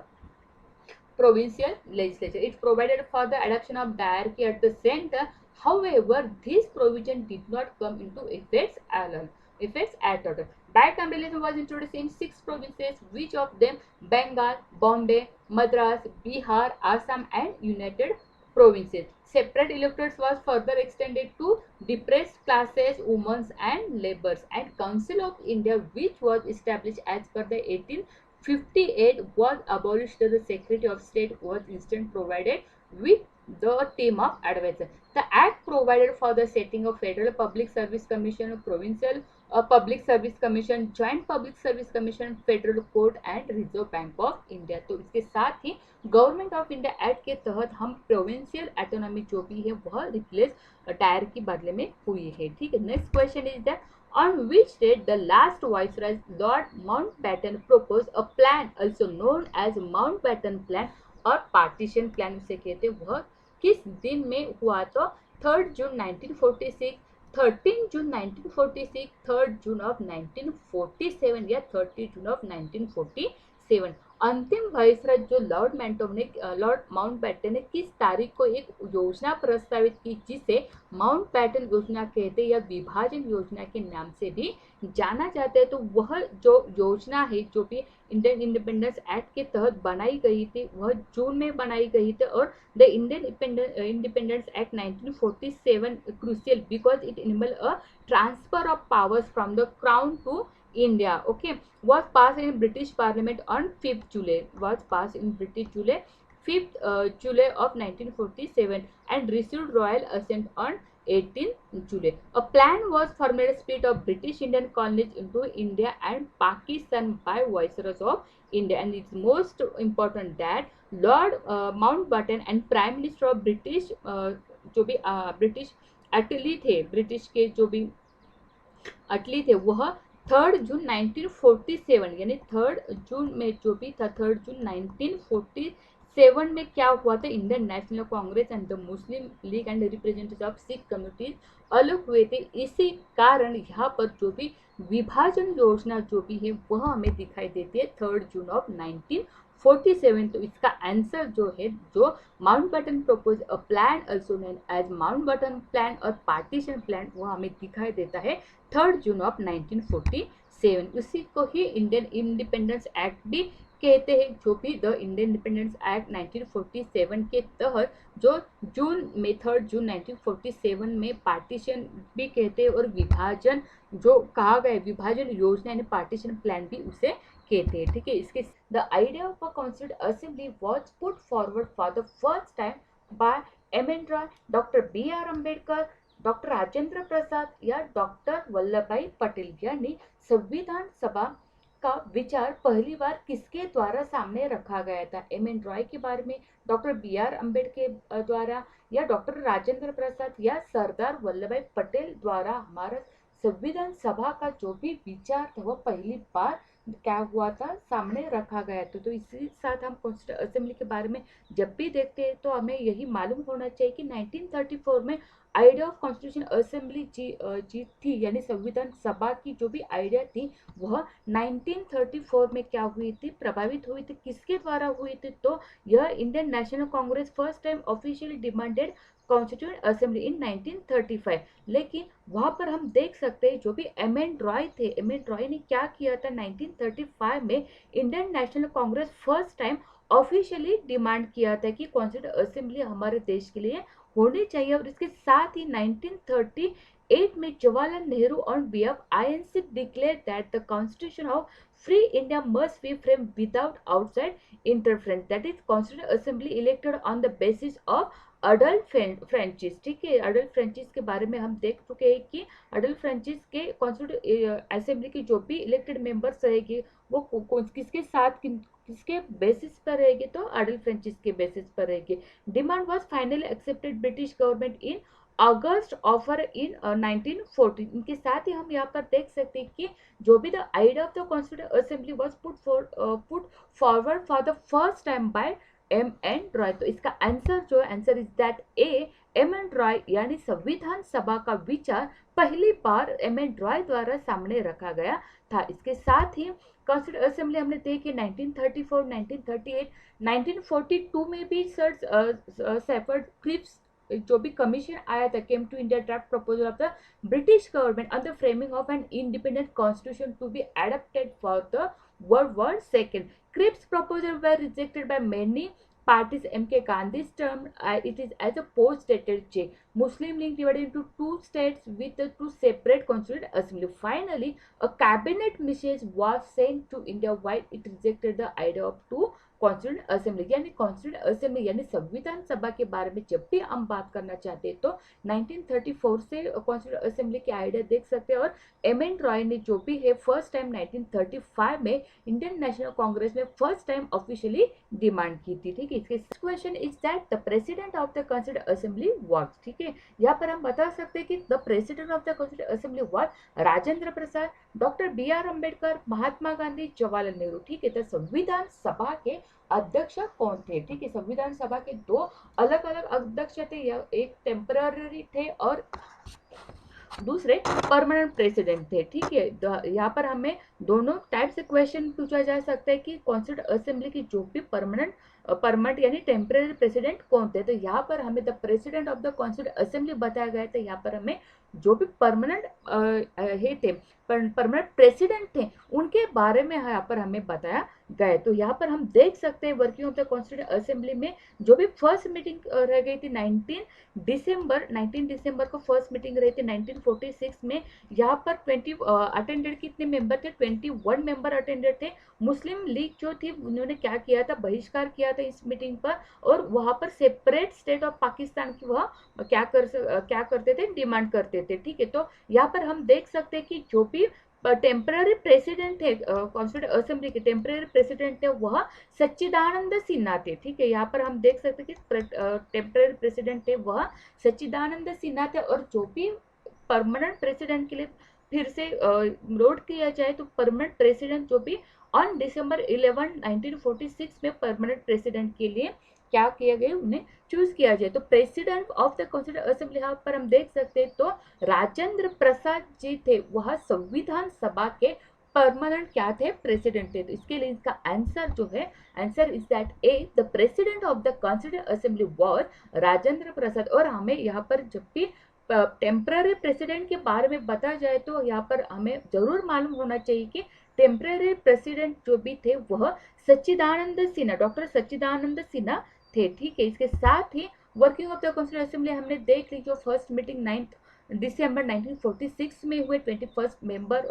provincial legislature. It provided for the adoption of diarchy at the center. However, this provision did not come into effect at all. Bicameralism was introduced in 6 provinces, which of them? Bengal, Bombay, Madras, Bihar, Assam and United Provinces. Separate electorates was further extended to depressed classes, women and laborers. And Council of India, which was established as per the 1858 was abolished. The Secretary of State was instead provided with the team of advisors. The Act provided for the setting of Federal Public Service Commission, Provincial Public Service Commission, Joint Public Service Commission, Federal Court and Reserve Bank of India. तो इसके साथ ही government of India act के तहत हम provincial autonomy जो भी है वह रिप्लेस डायर के बदले में हुई है। ठीक है, next question is that on which date the last viceroy Lord Mountbatten proposed a plan also known as Mountbatten plan और partition plan उसे कहते हैं, वह किस दिन में हुआ? तो 3 जून 1946 13 जून 1946, 3 जून ऑफ 1947 या 30 जून ऑफ 1947। अंतिम वायसराय जो लॉर्ड माउंटबेटन ने किस तारीख को एक योजना प्रस्तावित की जिसे माउंटबेटन योजना कहते या विभाजन योजना के नाम से भी जाना जाता है। तो वह जो योजना है जो भी इंडियन इंडिपेंडेंस एक्ट के तहत बनाई गई थी वह जून में बनाई गई थी। और the Indian independence act 1947 crucial because it enabled a transfer of powers from the crown to India. Okay, was passed in British Parliament on 5th July. Was passed in British July 5th July of 1947 and received royal assent on 18th July. A plan was formed to split of British Indian colonies into India and Pakistan by Viceroys of India. And it's most important that Lord Mountbatten and Prime Minister of British जो भी British अटली थे, British के जो भी अटली थे वह 3 जून 1947 यानी 3 जून में जो भी था 3 जून 1947 में क्या हुआ था, Indian national Congress and the Muslim league and representative of Sikh communities अलग हुए थे। इसी कारण यहाँ पर जो भी विभाजन योजना जो भी है वह हमें दिखाई देती है 3 जून ऑफ 1947। तो इसका आंसर जो है जो Mountbatten propose a plan also known as Mountbatten plan और पार्टीशन प्लान वह हमें दिखाई देता है 3 जून ऑफ 1947। उसी को ही इंडियन इंडिपेंडेंस एक्ट भी कहते हैं, जो भी द इंडियन इंडिपेंडेंस एक्ट 1947 के तहत जो जून में 3 जून 1947 में पार्टीशन भी कहते हैं और विभाजन जो कहा गया विभाजन योजना यानी पार्टीशन प्लान भी उसे कहते हैं। ठीक है, इसके the idea of a constituent assembly was put forward for the first time by M N. Roy, doctor B R. Ambedkar, doctor Rajendra Prasad या डॉक्टर वल्लभ भाई पटेल। यानी संविधान सभा का विचार पहली बार किसके द्वारा सामने रखा गया था, एम.एन. रॉय के बारे में, डॉक्टर बी.आर. अम्बेडकर द्वारा या डॉक्टर राजेंद्र प्रसाद या सरदार वल्लभ भाई पटेल द्वारा हमारा संविधान सभा का जो भी विचार था वह पहली बार क्या हुआ था, सामने रखा गया था। तो इसी साथ हम कॉन्स्टिट्यूंट असेंबली के बारे में जब भी देखते हैं तो हमें यही मालूम होना चाहिए कि 1934 में आइडिया ऑफ कॉन्स्टिट्यूशन असेंबली जी थी, यानी संविधान सभा की जो भी आइडिया थी वह 1934 में क्या हुई थी, प्रभावित हुई थी। किसके द्वारा हुई थी, तो यह Indian national Congress first time officially demanded constituent assembly in 1935। लेकिन वहां पर हम देख सकते हैं जो भी एम.एन. रॉय थे, एम.एन. रॉय ने क्या किया था 1935 में Indian national Congress first time officially demand किया था कि कॉन्स्टिट्यूंट असेंबली हमारे देश के लिए होनी चाहिए। और इसके साथ ही 1938 में Jawaharlal Nehru on behalf INC declare that the constitution of free India must be frame without outside interference, that is constituent assembly elected on the basis of adult Francis. ठीक है, अडल्ट फ्रेंचिस के बारे में हम देख चुके हैं कि अडल्ट फ्रेंचिस के कॉन्स्टिट्यूंट असेंबली की जो भी इलेक्टेड मेंबर्स रहेंगे वो किसके साथ किसके बेसिस पर रहेंगे, तो अडल्ट फ्रेंचिस के बेसिस पर रहेंगे। Demand was finally accepted British government in August offer in 1914। इनके साथ ही हम यहाँ पर देख सकते हैं कि जो भी the idea of the constituent assembly was put forward for the first time by M N. Roy. तो इसका आंसर जो है answer is that A, M N. Roy, यानी संविधान सभा का विचार पहली बार एम.एन. रॉय द्वारा सामने रखा गया था। इसके साथ ही कॉन्स्टिट्यूंट असेंबली हमने देखी 1934, 1938, 1942 में भी सर सेफर्ड क्रिप्स जो भी कमीशन आया था came to India draft proposal of the British government on the framing of an independent constitution to be adopted for the World War II. Cripps' proposal were rejected by many parties. M.K. Gandhi's term it is as a post-dated J. Muslim League divided into two states with two separate constituent assembly. Finally, a cabinet message was sent to India while it rejected the idea of two constituent assembly. यानी constituent assembly यानी संविधान सभा के बारे में जब भी हम बात करना चाहते हैं तो 1934 से कॉन्स्टिट्यूंट असेंबली के आइडिया देख सकते हैं। और एम.एन. रॉय ने जो भी है फर्स्ट टाइम 1935 में इंडियन नेशनल कांग्रेस में फर्स्ट टाइम ऑफिशियली डिमांड की थी। ठीक है, इसके question is that the president of the constituent assembly was. ठीक है, यहाँ पर हम बता सकते हैं कि the president of the constituent assembly was Rajendra Prasad, doctor B R. Ambedkar, Mahatma Gandhi, Jawaharlal Nehru. ठीक है, तो संविधान सभा के अध्यक्ष कौन थे? ठीक है, संविधान सभा के दो अलग अलग अध्यक्ष थे, एक टेम्पररी थे और दूसरे परमानेंट प्रेसिडेंट थे। ठीक है, यहाँ पर हमें दोनों टाइप से क्वेश्चन पूछा जा सकता है कि कॉन्स्टिट्यूंट असेंबली की जो भी परमानेंट यानी टेम्पररी प्रेसिडेंट कौन थे। तो यहाँ पर हमें the president of the constituent assembly बताया गया था। यहाँ पर हमें जो भी परमानेंट परमानेंट प्रेसिडेंट थे उनके बारे में यहाँ पर हमें बताया गया। तो यहाँ पर हम देख सकते हैं working of the constituent assembly में जो भी फर्स्ट मीटिंग रह गई थी 19 दिसंबर को फर्स्ट मीटिंग रही थी 1946 में। यहाँ पर 20 अटेंडेड कितने मेंबर थे, 21 मेंबर अटेंडेड थे। मुस्लिम लीग जो थी उन्होंने क्या किया था, बहिष्कार किया था इस मीटिंग पर, और वहां पर सेपरेट स्टेट ऑफ पाकिस्तान की वह क्या करते थे, डिमांड करते थे। ठीक है, तो यहाँ पर हम देख सकते हैं कि जो भी टेम्पररी प्रेसिडेंट थे कॉन्स्टिट्यूंट असेंबली के टेम्पररी प्रेसिडेंट थे वह सच्चिदानंद सिन्हा थे। ठीक है, यहाँ पर हम देख सकते हैं कि टेम्पररी प्रेसिडेंट थे वह सच्चिदानंद सिन्हा थे। और जो भी परमानेंट प्रेसिडेंट के लिए फिर से नोट किया जाए तो परमानेंट प्रेसिडेंट जो भी ऑन December 11, 1946 में परमानेंट प्रेसिडेंट के लिए क्या किया गया, उन्हें चूज किया जाए। तो president of the constituent assembly यहाँ पर हम देख सकते हैं तो राजेंद्र प्रसाद जी थे, वह संविधान सभा के परमानेंट क्या थे, प्रेसिडेंट थे। तो इसके लिए इसका आंसर जो है, answer is that A, the president of the constituent assembly was Rajendra Prasad. और हमें यहाँ पर जब भी टेम्पररी प्रेसिडेंट के बारे में बताया जाए तो यहाँ पर हमें जरूर मालूम होना चाहिए कि टेम्पररी प्रेसिडेंट जो भी थे वह सच्चिदानंद सिन्हा, डॉक्टर सच्चिदानंद सिन्हा थे। ठीक है, इसके साथ ही working of the constituent assembly हमने देख ली। जो फर्स्ट मीटिंग 9 दिसंबर 1946 में हुए, 21 मेंबर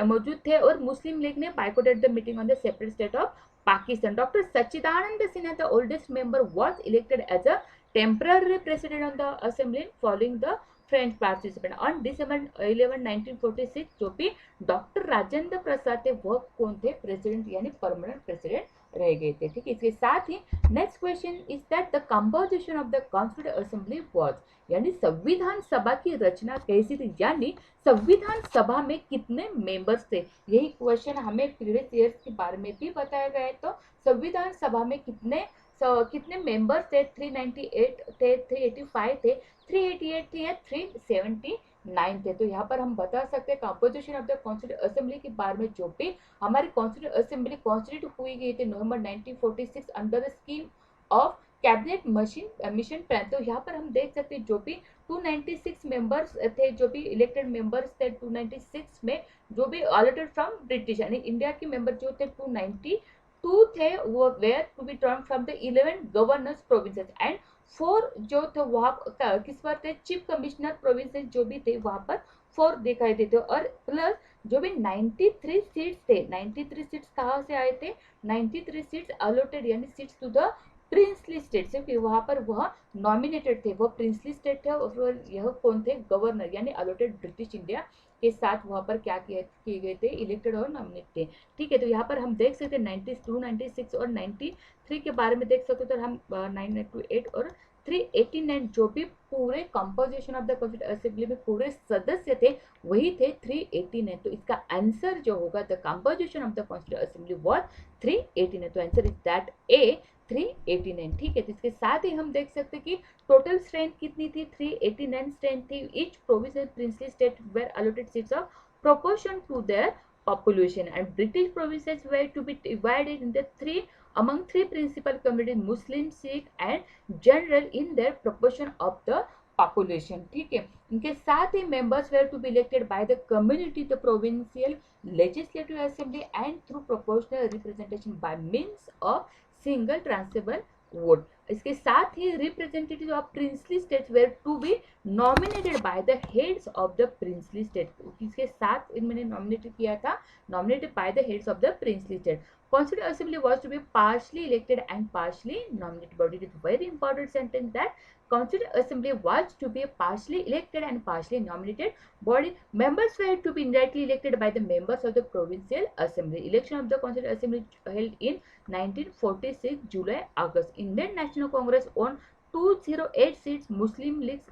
मौजूद थे, और मुस्लिम लीग ने boycotted the meeting on the separate state of Pakistan. Doctor Sachchidanand Sinha the oldest member was elected as a temporary president of the assembly following the French participant on December 11, 1946। जो भी doctor Rajendra प्रसाद थे वह कौन थे, प्रेसिडेंट यानी परमानेंट प्रेसिडेंट रह गए थे। ठीक है, इसके साथ ही next question is that the composition of the constituent assembly was, यानी संविधान सभा की रचना कैसी थी, यानी संविधान सभा में कितने मेंबर्स थे। यही क्वेश्चन हमें प्रीवियस ईयर्स के बारे में भी बताया गया है। तो संविधान सभा में कितने मेंबर्स थे, 398 थे, 385 थे, 388 थे या 379 थे। तो यहाँ पर हम बता सकते हैं composition of the constituent assembly के बारे में। जो भी हमारी कॉन्स्टिट्यूंट असेंबली कॉन्स्टिट्यूट हुई गई थी नवंबर 1946 under the scheme of cabinet mission plan. तो यहाँ पर हम देख सकते हैं जो भी 296 मेंबर्स थे, जो भी इलेक्टेड मेंबर्स थे 296 में, जो भी अलॉटेड फ्रॉम ब्रिटिश यानी इंडिया के मेंबर जो थे 292 थे, वो were to be turn from the 11 governors provinces and 4 जो थे वहाँ किस पर थे, चीफ कमिश्नर प्रोविंसेस जो भी थे वहाँ पर 4 दिखाई देते। और प्लस जो भी 93 सीट्स थे, 93 सीट्स कहाँ से आए थे, 93 सीट्स अलॉटेड यानी seats to the princely state, क्योंकि वहाँ पर वह नॉमिनेटेड थे, वह प्रिंसली स्टेट थे। और यह कौन थे, गवर्नर यानी अलॉटेड ब्रिटिश इंडिया के साथ वहाँ पर क्या किए गए थे, इलेक्टेड और नॉमिनेट थे। ठीक है, तो यहाँ पर हम देख सकते हैं 92, 96 और 93 के बारे में देख सकते हैं। तो हम 998 और 389 जो भी पूरे composition of the constituent assembly में पूरे सदस्य थे वही थे 389। तो इसका आंसर जो होगा the composition of the constituent assembly was 389। तो आंसर इज दैट ए 389। ठीक है, तो इसके साथ ही हम देख सकते हैं कि टोटल स्ट्रेंथ कितनी थी, 389 स्ट्रेंथ थी। Each province and princely state were allotted seats of proportion to their population, and British provinces were to be divided into among three principal communities, Muslim, Sikh and general in their proportion of the population। ठीक है, इनके साथ ही members were to be elected by the community, the provincial legislative assembly and through proportional representation by means of single transferable vote। इसके साथ ही representative of princely states were to be nominated by the heads of the princely state. इसके साथ इन्होंने nominated किया था, nominated by the heads of the princely state. Constituent Assembly was to be partially elected and partially nominated body। It is very important sentence that Constituent Assembly was to be a partially elected and partially nominated body. Members were to be indirectly elected by the members of the Provincial Assembly। Election of the Constituent Assembly held in 1946 July August। Indian National Congress won 208 seats, Muslim League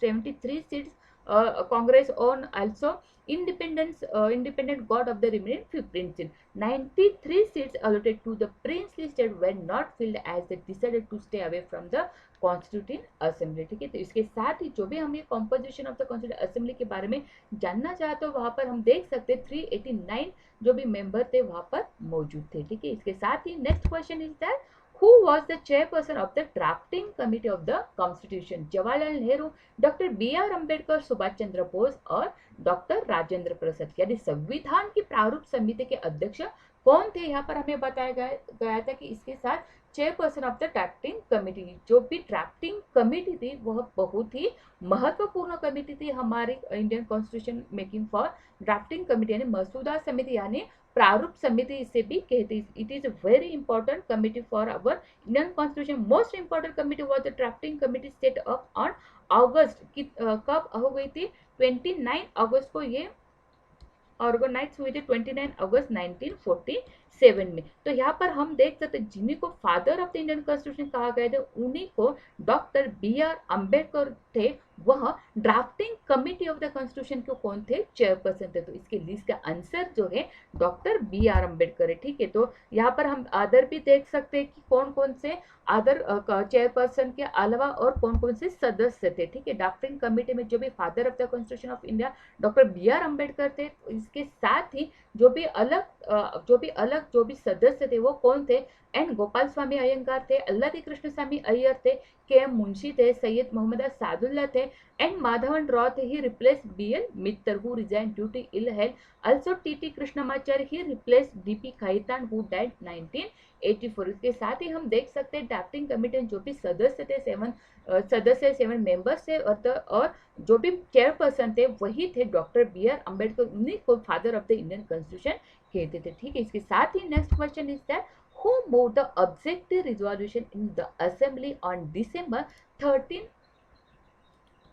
73 seats, Congress on also independent God of the remaining 15 seats. 93 seats allotted to the princely state were not filled as they decided to stay away from the constitutive assembly. ठीक है, तो इसके साथ ही जो भी हम ये composition of the constitutive assembly के बारे में जानना चाहते हो, वहां पर हम देख सकते हैं 389 जो भी मेंबर थे वहां पर मौजूद थे। ठीक है, इसके साथ ही next question is that who was the chairperson of the drafting committee of the constitution? Jawaharlal Nehru, doctor B R Ambedkar, Subhash Chandra Bose और डॉक्टर राजेंद्र प्रसाद। यानी संविधान की प्रारूप समिति के अध्यक्ष कौन थे, यहाँ पर हमें बताया गया था कि इसके साथ chairperson of the drafting committee, जो भी ड्राफ्टिंग कमिटी थी वह बहुत ही महत्वपूर्ण कमिटी थी हमारी Indian constitution making for drafting committee, यानी मसूदा समिति यानी प्रारूप समिति इसे भी कहते हैं। It is a very important committee for our Indian constitution. Most important committee was the drafting committee set up on August की कब हो गई थी, 29 अगस्त को ये ऑर्गेनाइज हुई थी, 29 अगस्त 1947 में। तो यहाँ पर हम देख सकते हैं जिन्हीं को father of the Indian constitution कहा गया था उन्हीं को डॉक्टर बी आर अम्बेडकर थे, वह drafting committee of the constitution के कौन थे, चेयरपर्सन थे। तो इसके लिस्ट का आंसर जो है डॉक्टर बी आर अम्बेडकर है। ठीक है, तो यहाँ पर हम अदर भी देख सकते हैं कि कौन कौन से अदर चेयरपर्सन के अलावा और कौन कौन से सदस्य थे। ठीक है, ड्राफ्टिंग कमिटी में जो भी father of the constitution of India doctor B R Ambedkar थे, इसके साथ ही जो भी सदस्य थे वो कौन थे, एन गोपाल स्वामी अयंगार थे, अल्लादी कृष्ण स्वामी अय्यर थे, के एम मुंशी थे, सैयद मोहम्मद सादुल्ला थे, एन माधवन राव थे, he replace B L Mitter who resign due to ill health, also T Krishnamachari, he replace D P Khaitan who died 1984। इसके साथ ही हम देख सकते हैं ड्राफ्टिंग कमिटी जो भी सदस्य थे 7 मेंबर्स थे और जो भी चेयरपर्सन थे वही थे डॉक्टर बी आर अम्बेडकर, उन्हीं को father of the Indian constitution कहते थे। ठीक है, इसके साथ ही next question is that who moved the objective resolution in the assembly on December 13,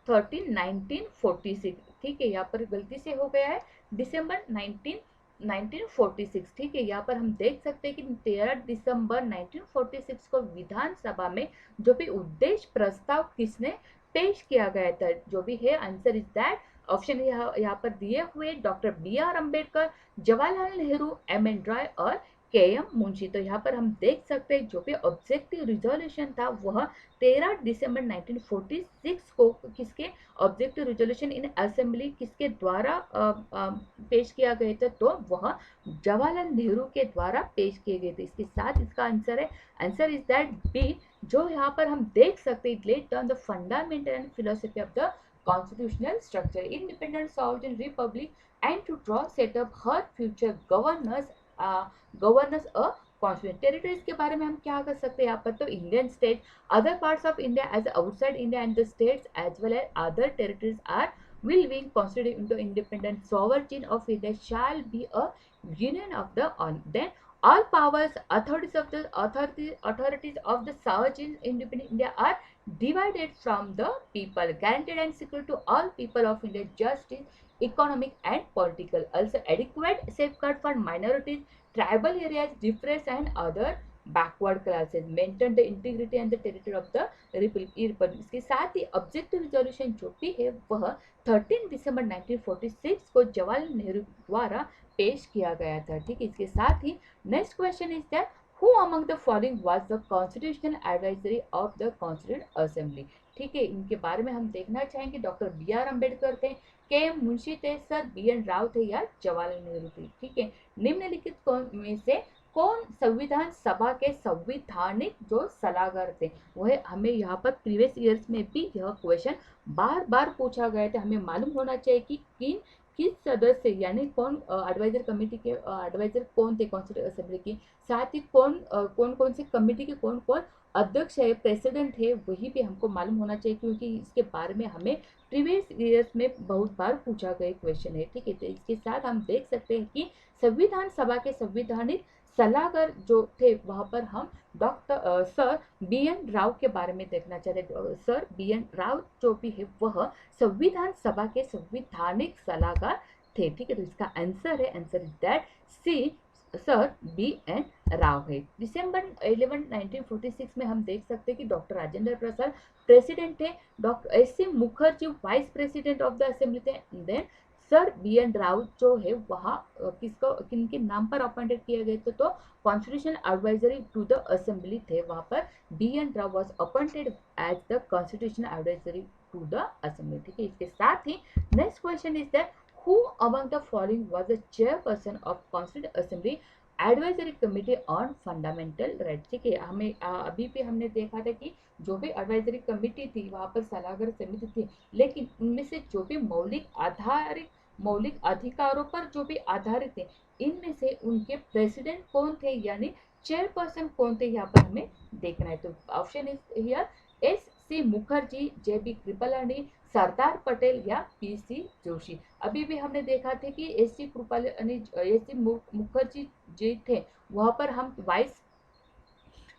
1946। ठीक है, यहाँ पर गलती से हो गया है दिसंबर 1946। ठीक है, यहाँ पर हम देख सकते हैं कि 13 दिसंबर 1946 को विधानसभा में जो भी उद्देश्य प्रस्ताव किसने पेश किया गया था, जो भी है आंसर इज दैट ऑप्शन यहाँ पर दिए हुए doctor B R Ambedkar, Jawaharlal Nehru, M N Roy और के एम मुंशी। तो यहाँ पर हम देख सकते हैं जो भी ऑब्जेक्टिव रिजोल्यूशन था वह 13 दिसंबर 1946 को किसके ऑब्जेक्टिव रिजोल्यूशन इन असेंबली किसके द्वारा पेश किया गया था, तो वह जवाहरलाल नेहरू के द्वारा पेश किए गए थे। इसके साथ इसका आंसर इज दैट बी, जो यहाँ पर हम देख सकते हैं let down the fundamental and philosophy of the constitutional structure, independent sovereign republic, and to draw set up her future governance a constitution. Territories के बारे में हम क्या कर सकते हैं यहाँ पर, तो Indian state, other parts of India as outside India and the states as well as other territories are will being constituted into independent sovereign of India shall be a union of the on. Then all powers, authorities of the sovereign independent India are divided from the people, guaranteed and secure to all people of India justice, economic and political. Also adequate safeguard for minorities, tribal areas, difference and other backward classes, maintain the integrity and the territory of the republic। इसके साथ ही objective resolution जो भी है वह 13 दिसंबर 1946 को जवाहरलाल नेहरू द्वारा पेश किया गया था। ठीक है, इसके साथ ही next question is that who among the following was the constitutional advisory of the constituent assembly. ठीक है, इनके बारे में हम देखना चाहेंगे, डॉक्टर बी आर अम्बेडकर थे, के एम मुंशी थे, सर बी एन राव थे या जवाहरलाल नेहरू थे। ठीक है, निम्नलिखित में से कौन संविधान सभा के संवैधानिक जो सलाहकार थे, वह हमें यहाँ पर प्रीवियस ईयर्स में भी यह क्वेश्चन बार बार पूछा गया था। हमें मालूम होना चाहिए कि किस सदस्य यानी कौन एडवाइजर कमेटी के एडवाइजर कौन थे कॉन्स्टिट्यूंट असेंबली की, साथ ही कौन से कमेटी के कौन अध्यक्ष है, प्रेसिडेंट है, वही भी हमको मालूम होना चाहिए क्योंकि इसके बारे में हमें प्रीवियस ईयर्स में बहुत बार पूछा गया क्वेश्चन है। ठीक है, तो इसके साथ हम देख सकते हैं कि संविधान सभा के संवैधानिक सलाहकार जो थे वहां पर हम doctor sir B N Rau के बारे में देखना चाहते। सर बी एन राव जो भी है वह संविधान सभा के संवैधानिक सलाहकार थे। ठीक है, तो इसका answer is that C sir B N Rau है। दिसंबर 11 1946 में हम देख सकते हैं कि डॉक्टर राजेंद्र प्रसाद प्रेसिडेंट थे, doctor S C Mukherjee vice president of the assembly थे, then sir B N Rao जो है वहाँ किसको किनके नाम पर अपॉइंटेड किए गए थे, तो constitution advisory to the assembly थे, वहाँ पर B N Rao was appointed as the constitution advisory to the assembly. ठीक है, इसके साथ ही next question is that who among the following was the chairperson of Constituent Assembly advisory committee on fundamental right. ठीक है, हमें अभी भी हमने देखा था कि जो भी एडवाइजरी कमेटी थी वहां पर सलाहकार समिति थी, लेकिन उनमें से जो भी मौलिक अधिकारों पर जो भी आधारित थे, इनमें से उनके प्रेसिडेंट कौन थे यानी चेयरपर्सन कौन थे, यहाँ पर हमें देखना है। तो option is here S C Mukherjee, J B Kripalani, Sardar Patel या पी सी जोशी। अभी भी हमने देखा था कि S C Kripalani, S C Mukherjee ji थे, वहां पर हम वाइस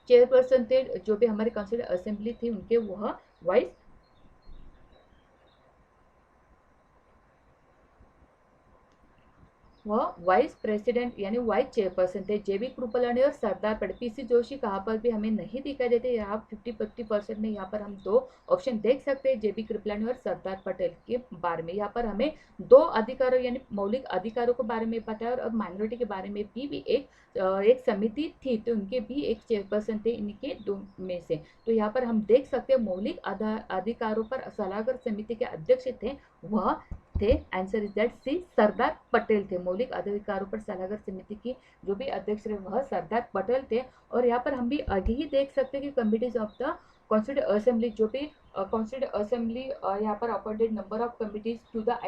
चेयरपर्सन थे, जो भी हमारे काउंसिल असेंबली थी उनके वह वाइस प्रेसिडेंट यानी वाइस चेयरपर्सन थे। जेबी कृपलानी और सरदार पटेल। पीसी जोशी कहाँ पर भी हमें नहीं दिखाई देते, यहाँ 50-50% में यहाँ पर हम दो ऑप्शन देख सकते हैं, जेबी कृपलानी और सरदार पटेल के बारे में। यहाँ पर हमें दो अधिकारों यानी मौलिक अधिकारों के बारे में पता है, और माइनॉरिटी के बारे में भी एक समिति थी, तो उनके भी एक चेयरपर्सन थे इनके दो में से। तो यहाँ पर हम देख सकते हैं मौलिक अधिकारों पर सलाहकार समिति के अध्यक्ष थे वह थे, आंसर इज दैट सी, सरदार पटेल थे। मौलिक अधिकारों पर सलाहकार समिति की जो भी अध्यक्ष रहे वह सरदार पटेल थे। और यहाँ पर हम भी आगे ही देख सकते हैं कि committees of the constitute assembly, जो भी कॉन्स्टिट्यूट असेंबली यहाँ पर appointed number of committees to the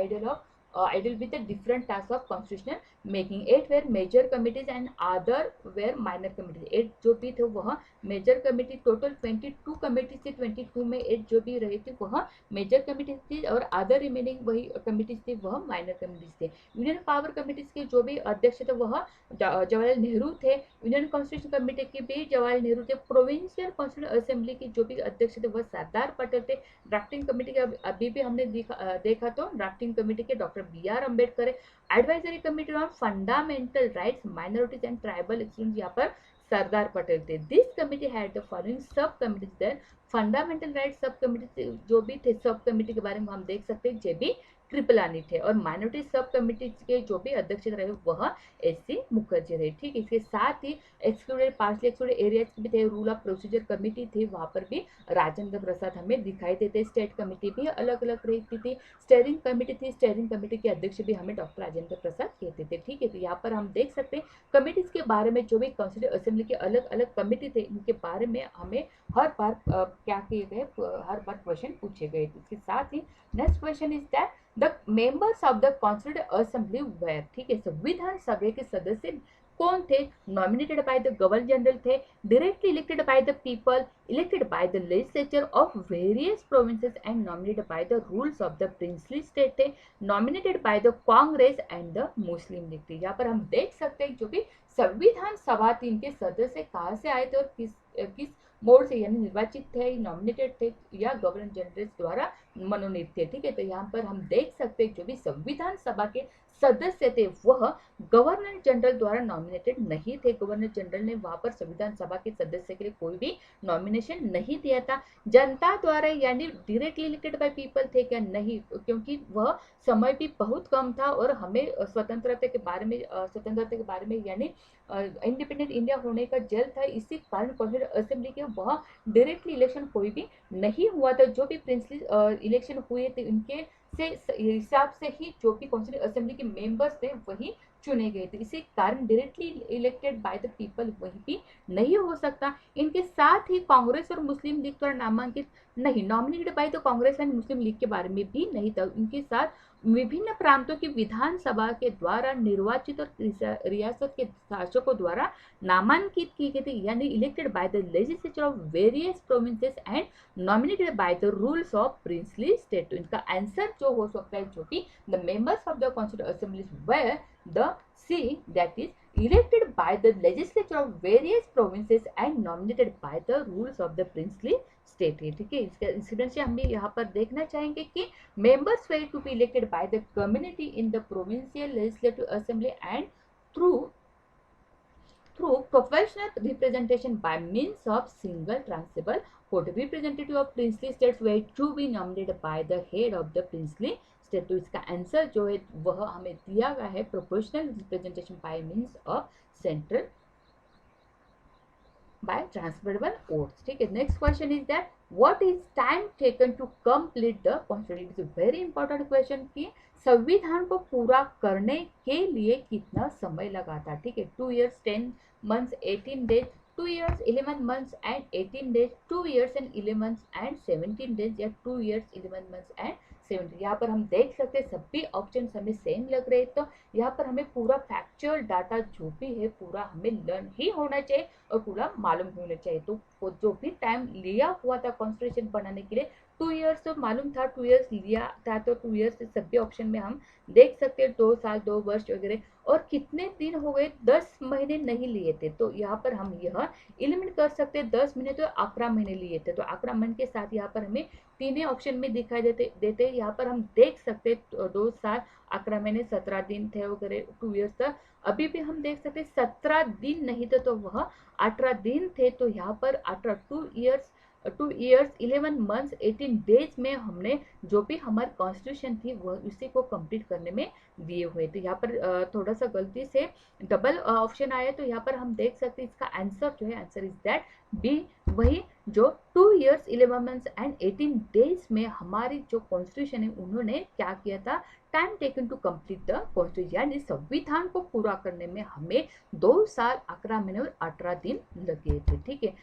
ideal with a different task of constitutional making. 8 were major committees and other were minor committees. 8 जो भी थे वह मेजर कमिटी, टोटल 22 कमिटी थी, 22 में 8 जो भी रहे थे वह मेजर कमिटीज थी, और अदर रिमेनिंग वही कमिटीज थी वह माइनर कमिटीज थे। यूनियन पावर कमिटीज के जो भी अध्यक्ष थे वह जवाहरलाल नेहरू थे। यूनियन कॉन्स्टिट्यूशन कमेटी के भी जवाहरलाल नेहरू थे। प्रोविंशियल कॉन्स्टिट्यूशन असेंबली के जो भी अध्यक्ष थे वह सरदार पटेल थे। ड्राफ्टिंग कमेटी के अभी भी हमने देखा तो ड्राफ्टिंग कमेटी के डॉक्टर बी आर अम्बेडकर है। Advisory committee on fundamental rights minorities and tribal exchange, यहाँ पर सरदार पटेल थे। This committee had the following sub committees there. Fundamental right sub committee जो भी थे, सब कमिटी के बारे में हम देख सकते हैं जेबी कृपलानी थे, और माइनॉरिटी सब कमिटी के जो भी अध्यक्ष रहे वह एस सी मुखर्जी रहे। ठीक, इसके साथ ही एक्सक्लूडेड पार्शली एक्सक्लूडेड एरियाज भी थे, रूल ऑफ प्रोसीजर कमेटी थी, वहां पर भी राजेंद्र प्रसाद हमें दिखाई देते। स्टेट कमेटी भी अलग अलग रहती थी। स्टेयरिंग कमेटी थी, स्टेयरिंग कमेटी के अध्यक्ष भी हमें डॉक्टर राजेंद्र प्रसाद कहते थे। ठीक है, तो यहाँ पर हम देख सकते हैं कमेटीज के बारे में, जो भी काउंसिल असेंबली के अलग अलग कमेटी थे इनके बारे में हमें हर बार क्या किए गए, हर बार क्वेश्चन पूछे गए। इसके साथ ही next question is that the members of the constituent assembly were. ठीक है, संविधान सभा के सदस्य कौन थे? Nominated by the governor general थे, directly elected by the people, elected by the legislature of various provinces and nominated by the rules of the princely state थे, nominated by the Congress and the Muslim League थे। यहाँ पर हम देख सकते हैं जो भी संविधान सभा थी इनके सदस्य कहाँ से आए थे और किस मोड से यानी निर्वाचित थे, नॉमिनेटेड थे या गवर्नर जनरल द्वारा मनोनीत थे। ठीक है, तो यहाँ पर हम देख सकते हैं जो भी संविधान सभा के सदस्य थे वह गवर्नर जनरल द्वारा नॉमिनेटेड नहीं थे। गवर्नर जनरल ने वहां पर संविधान सभा के सदस्य के लिए कोई भी नॉमिनेशन नहीं दिया था। जनता द्वारा यानी डायरेक्टली इलेक्टेड बाय पीपल थे क्या? नहीं, क्योंकि वह समय भी बहुत कम था और हमें स्वतंत्रता के बारे में यानी इंडिपेंडेंट इंडिया होने का जल था, इसी कारण कॉन्स्टिट्यूएंट असेंबली के वह डायरेक्टली इलेक्शन कोई भी नहीं हुआ था। जो भी प्रिंसली इलेक्शन हुए थे उनके से हिसाब से ही जो भी कॉन्स्टिट्यूएंट असेंबली के मेंबर्स थे वही चुने गए थे, इसी कारण directly elected by the people वही भी नहीं हो सकता। इनके साथ ही कांग्रेस और मुस्लिम लीग द्वारा नामांकित नहीं, nominated by the Congress and Muslim league के बारे में भी नहीं था। इनके साथ विभिन्न प्रांतों की विधानसभा के द्वारा निर्वाचित और रियासत के शासकों द्वारा नामांकित की गई थी, यानी elected by the legislature of various provinces and nominated by the rules of princely state. तो इनका आंसर जो हो सकता है जो कि the members of the constituent assembly were the C, that is elected by the legislature of various provinces and nominated by the rules of the princely state है। ठीक है, इसका इंसिडेंस हम भी यहाँ पर देखना चाहेंगे कि members were to be elected by the community in the provincial legislative assembly and through through professional representation by means of single transferable vote. Representative of princely states were to be nominated by the head of the princely state. तो इसका answer जो है वह हमें दिया गया है proportional representation by means of central by transferable votes. ठीक है, next question is that what is time taken to complete the constitution? It is a very important question कि संविधान को पूरा करने के लिए कितना समय लगा था. ठीक है, 2 years 10 months 18 days, 2 years 11 months and 18 days, 2 years and 11 months and 17 days या 2 years 11 months and 17. यहाँ पर हम देख सकते हैं सभी ऑप्शन हमें सेम लग रहे हैं. तो यहाँ पर हमें पूरा फैक्चुअल डाटा जो भी है पूरा हमें लर्न ही होना चाहिए और पूरा मालूम होना चाहिए. तो जो भी टाइम लिया हुआ था कॉन्स्टिट्यूशन बनाने के लिए 2 इयर्स तो मालूम था, 2 इयर्स लिया था. तो 2 इयर्स से सभी ऑप्शन में हम देख सकते हैं 2 साल 2 वर्ष वगैरह. और कितने दिन हो गए, 10 महीने नहीं लिए थे. तो यहाँ पर हम यह एलिमिनेट कर सकते हैं. 10 महीने तो 11 महीने लिए थे. तो 11 महीने के साथ यहाँ पर हमें तीनों ऑप्शन में दिखाई देते. यहाँ पर हम देख सकते 2 साल 11 महीने 17 दिन थे वगैरह 2 इयर्स तक. अभी भी हम देख सकते 17 दिन नहीं थे तो वह 18 दिन थे. तो यहाँ पर 2 इयर्स 11 मंथ्स 18 डेज में हमने जो भी हमारी कॉन्स्टिट्यूशन थी वह उसी को कंप्लीट करने में दिए हुए थे. यहाँ पर थोड़ा सा गलती से डबल ऑप्शन आया. तो यहाँ पर हम देख सकते हैं इसका आंसर जो है आंसर इज दैट बी. वही जो 2 इयर्स 11 मंथ्स एंड 18 डेज में हमारी जो कॉन्स्टिट्यूशन है उन्होंने क्या किया था, time taken to complete the constitution. यानी संविधान को पूरा करने में हमें 2 साल 11 महीने और 18 दिन लगे थे. ठीक है,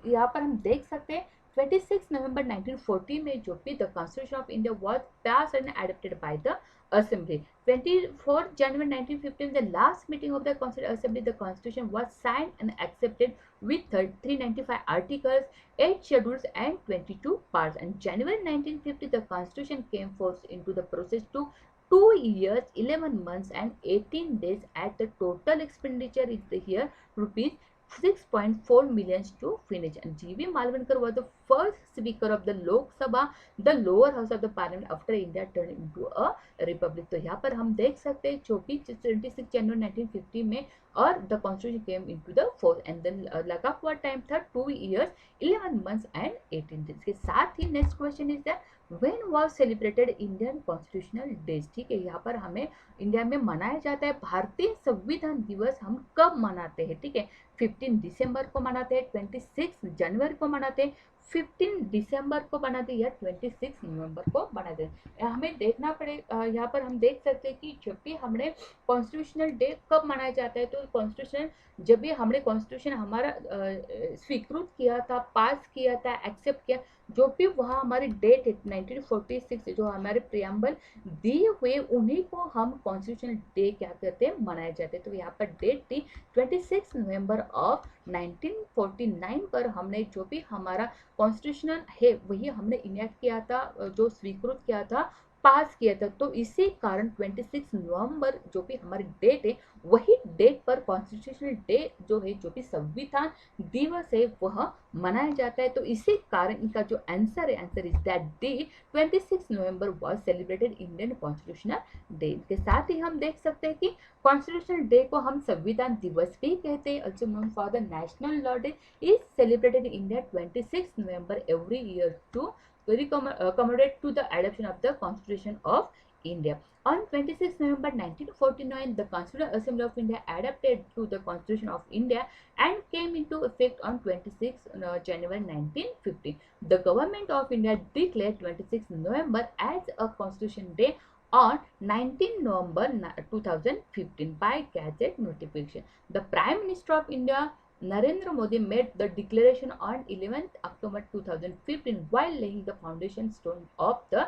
यहाँ पर हम देख सकते हैं 26 नवंबर 1940 में जो भी the constitution of India was pass and adopted by the Assembly. 24 January 1915, the last meeting of the Constituent Assembly, the Constitution was signed and accepted with 395 articles, 8 schedules, and 22 parts. And January 1950, the Constitution came forth into the process to 2 years, 11 months, and 18 days. At the total expenditure is the here rupees 6.4 million to finish. And G.V. Malvinkar was the first speaker of the Lok Sabha, the lower house of the parliament, after India turned into a republic. तो यहाँ पर हम देख सकते हैं 26 जनवरी 1950 में और the constitution came into the force and then लगा हुआ टाइम था 2 इयर्स 11 मंथ्स एंड 18 डेज. के साथ ही next question is that When was celebrated Indian Constitutional Days? ठीक है, यहाँ पर हमें इंडिया में मनाया जाता है भारतीय संविधान दिवस. हम कब मनाते हैं? ठीक है, 15 दिसंबर को मनाते हैं, 26 जनवरी को मनाते हैं, 15 दिसंबर को बनाते हैं या 26 नवंबर को बनाते हैं. हमें देखना पड़े. यहाँ पर हम देख सकते हैं कि जब भी हमने कॉन्स्टिट्यूशनल डे कब मनाया जाता है तो कॉन्स्टिट्यूशन जब भी हमने कॉन्स्टिट्यूशन हमारा स्वीकृत किया था, पास किया था, एक्सेप्ट किया, जो भी वहाँ हमारी डेट है 1946 जो हमारे प्रियम्बल दिए हुए उन्हीं को हम कॉन्स्टिट्यूशनल डे क्या कहते हैं, मनाए जाते हैं. तो यहाँ पर डेट थी 26 नवंबर ऑफ 1949 पर हमने जो भी हमारा कॉन्स्टिट्यूशनल है वही हमने इनेक्ट किया था, जो स्वीकृत किया था, पास किया था. तो इसी कारण 26 नवंबर जो भी हमारी डेट है वही डेट पर कॉन्स्टिट्यूशनल डे जो है जो भी संविधान दिवस है वह मनाया जाता है. तो इसी कारण इनका जो आंसर है answer is that D 26 November was celebrated Indian constitutional day. के साथ ही हम देख सकते हैं कि कॉन्स्टिट्यूशनल डे को हम संविधान दिवस भी कहते हैं. Also known for the national law day is celebrated in India 26 November every year to commemorate to the adoption of the Constitution of India. On 26 November 1949, the Constituent Assembly of India adopted to the Constitution of India and came into effect on 26 January 1950. The Government of India declared 26 November as a Constitution Day on 19 November 2015 by Gazette notification. The Prime Minister of India Narendra Modi made the declaration on 11th October 2015 while laying the foundation stone of the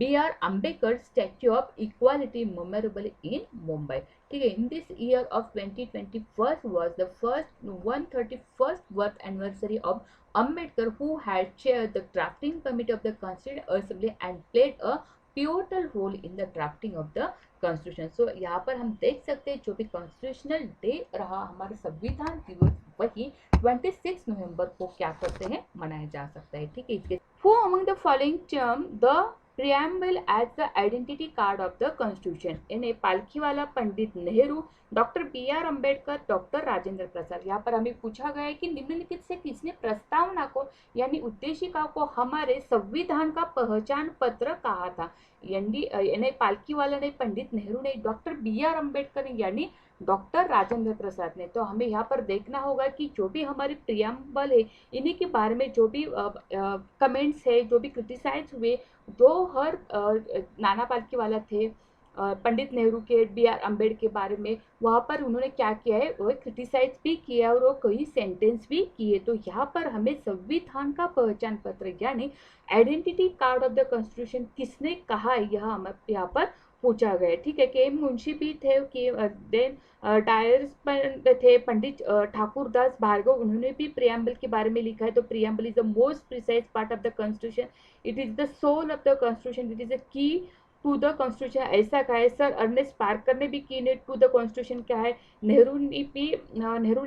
B.R. Ambedkar Statue of Equality Memorial in Mumbai. In this year of 2021 was the first 131st birth anniversary of Ambedkar, who had chaired the drafting committee of the Constituent Assembly and played a pivotal role in the drafting of the constitution. So यहाँ पर हम देख सकते हैं जो भी constitutional day रहा हमारे संविधान दिवस वही 26 नवंबर को क्या करते हैं, मनाया जा सकता है. ठीक है, इसके who among the following term the preamble as the identity card of the constitution. यानी Palkhivala Pandit Nehru doctor B R Ambedkar, doctor Rajendra Prasad. यहाँ पर हमें पूछा गया है कि निम्नलिखित से किसने प्रस्तावना को यानी उद्देशिका को हमारे संविधान का पहचान पत्र कहा था? यानी पालकीवाला ने, पंडित नेहरू ने, डॉक्टर बी आर अम्बेडकर ने, यानी डॉक्टर राजेंद्र प्रसाद ने। तो हमें यहाँ पर देखना होगा कि जो भी हमारे प्रियम्बल है, इन्हीं के बारे में जो भी कमेंट्स है, जो भी क्रिटिसाइज हुए, जो हर नाना पालकीवाला थे, पंडित नेहरू के, बी आर अम्बेडकर के बारे में, वहाँ पर उन्होंने क्या किया है, वो क्रिटिसाइज भी किया और वो कई सेंटेंस भी किए। तो यहाँ पर हमें संविधान का पहचान पत्र यानी identity card of the constitution किसने कहा है, यह हमें यहाँ पर पूछा गया। ठीक है, के मुंशी भी थे, के देन डायर्स थे पंडित ठाकुर दास भार्गव, उन्होंने भी प्रियम्बल के बारे में लिखा है। तो preamble is the most precise part of the constitution, it is the soul of the constitution, it is the key to the constitution, ऐसा कहा है। सर अर्नेस्ट पार्कर ने भी की ने टू द कॉन्स्टिट्यूशन क्या है, नेहरू ने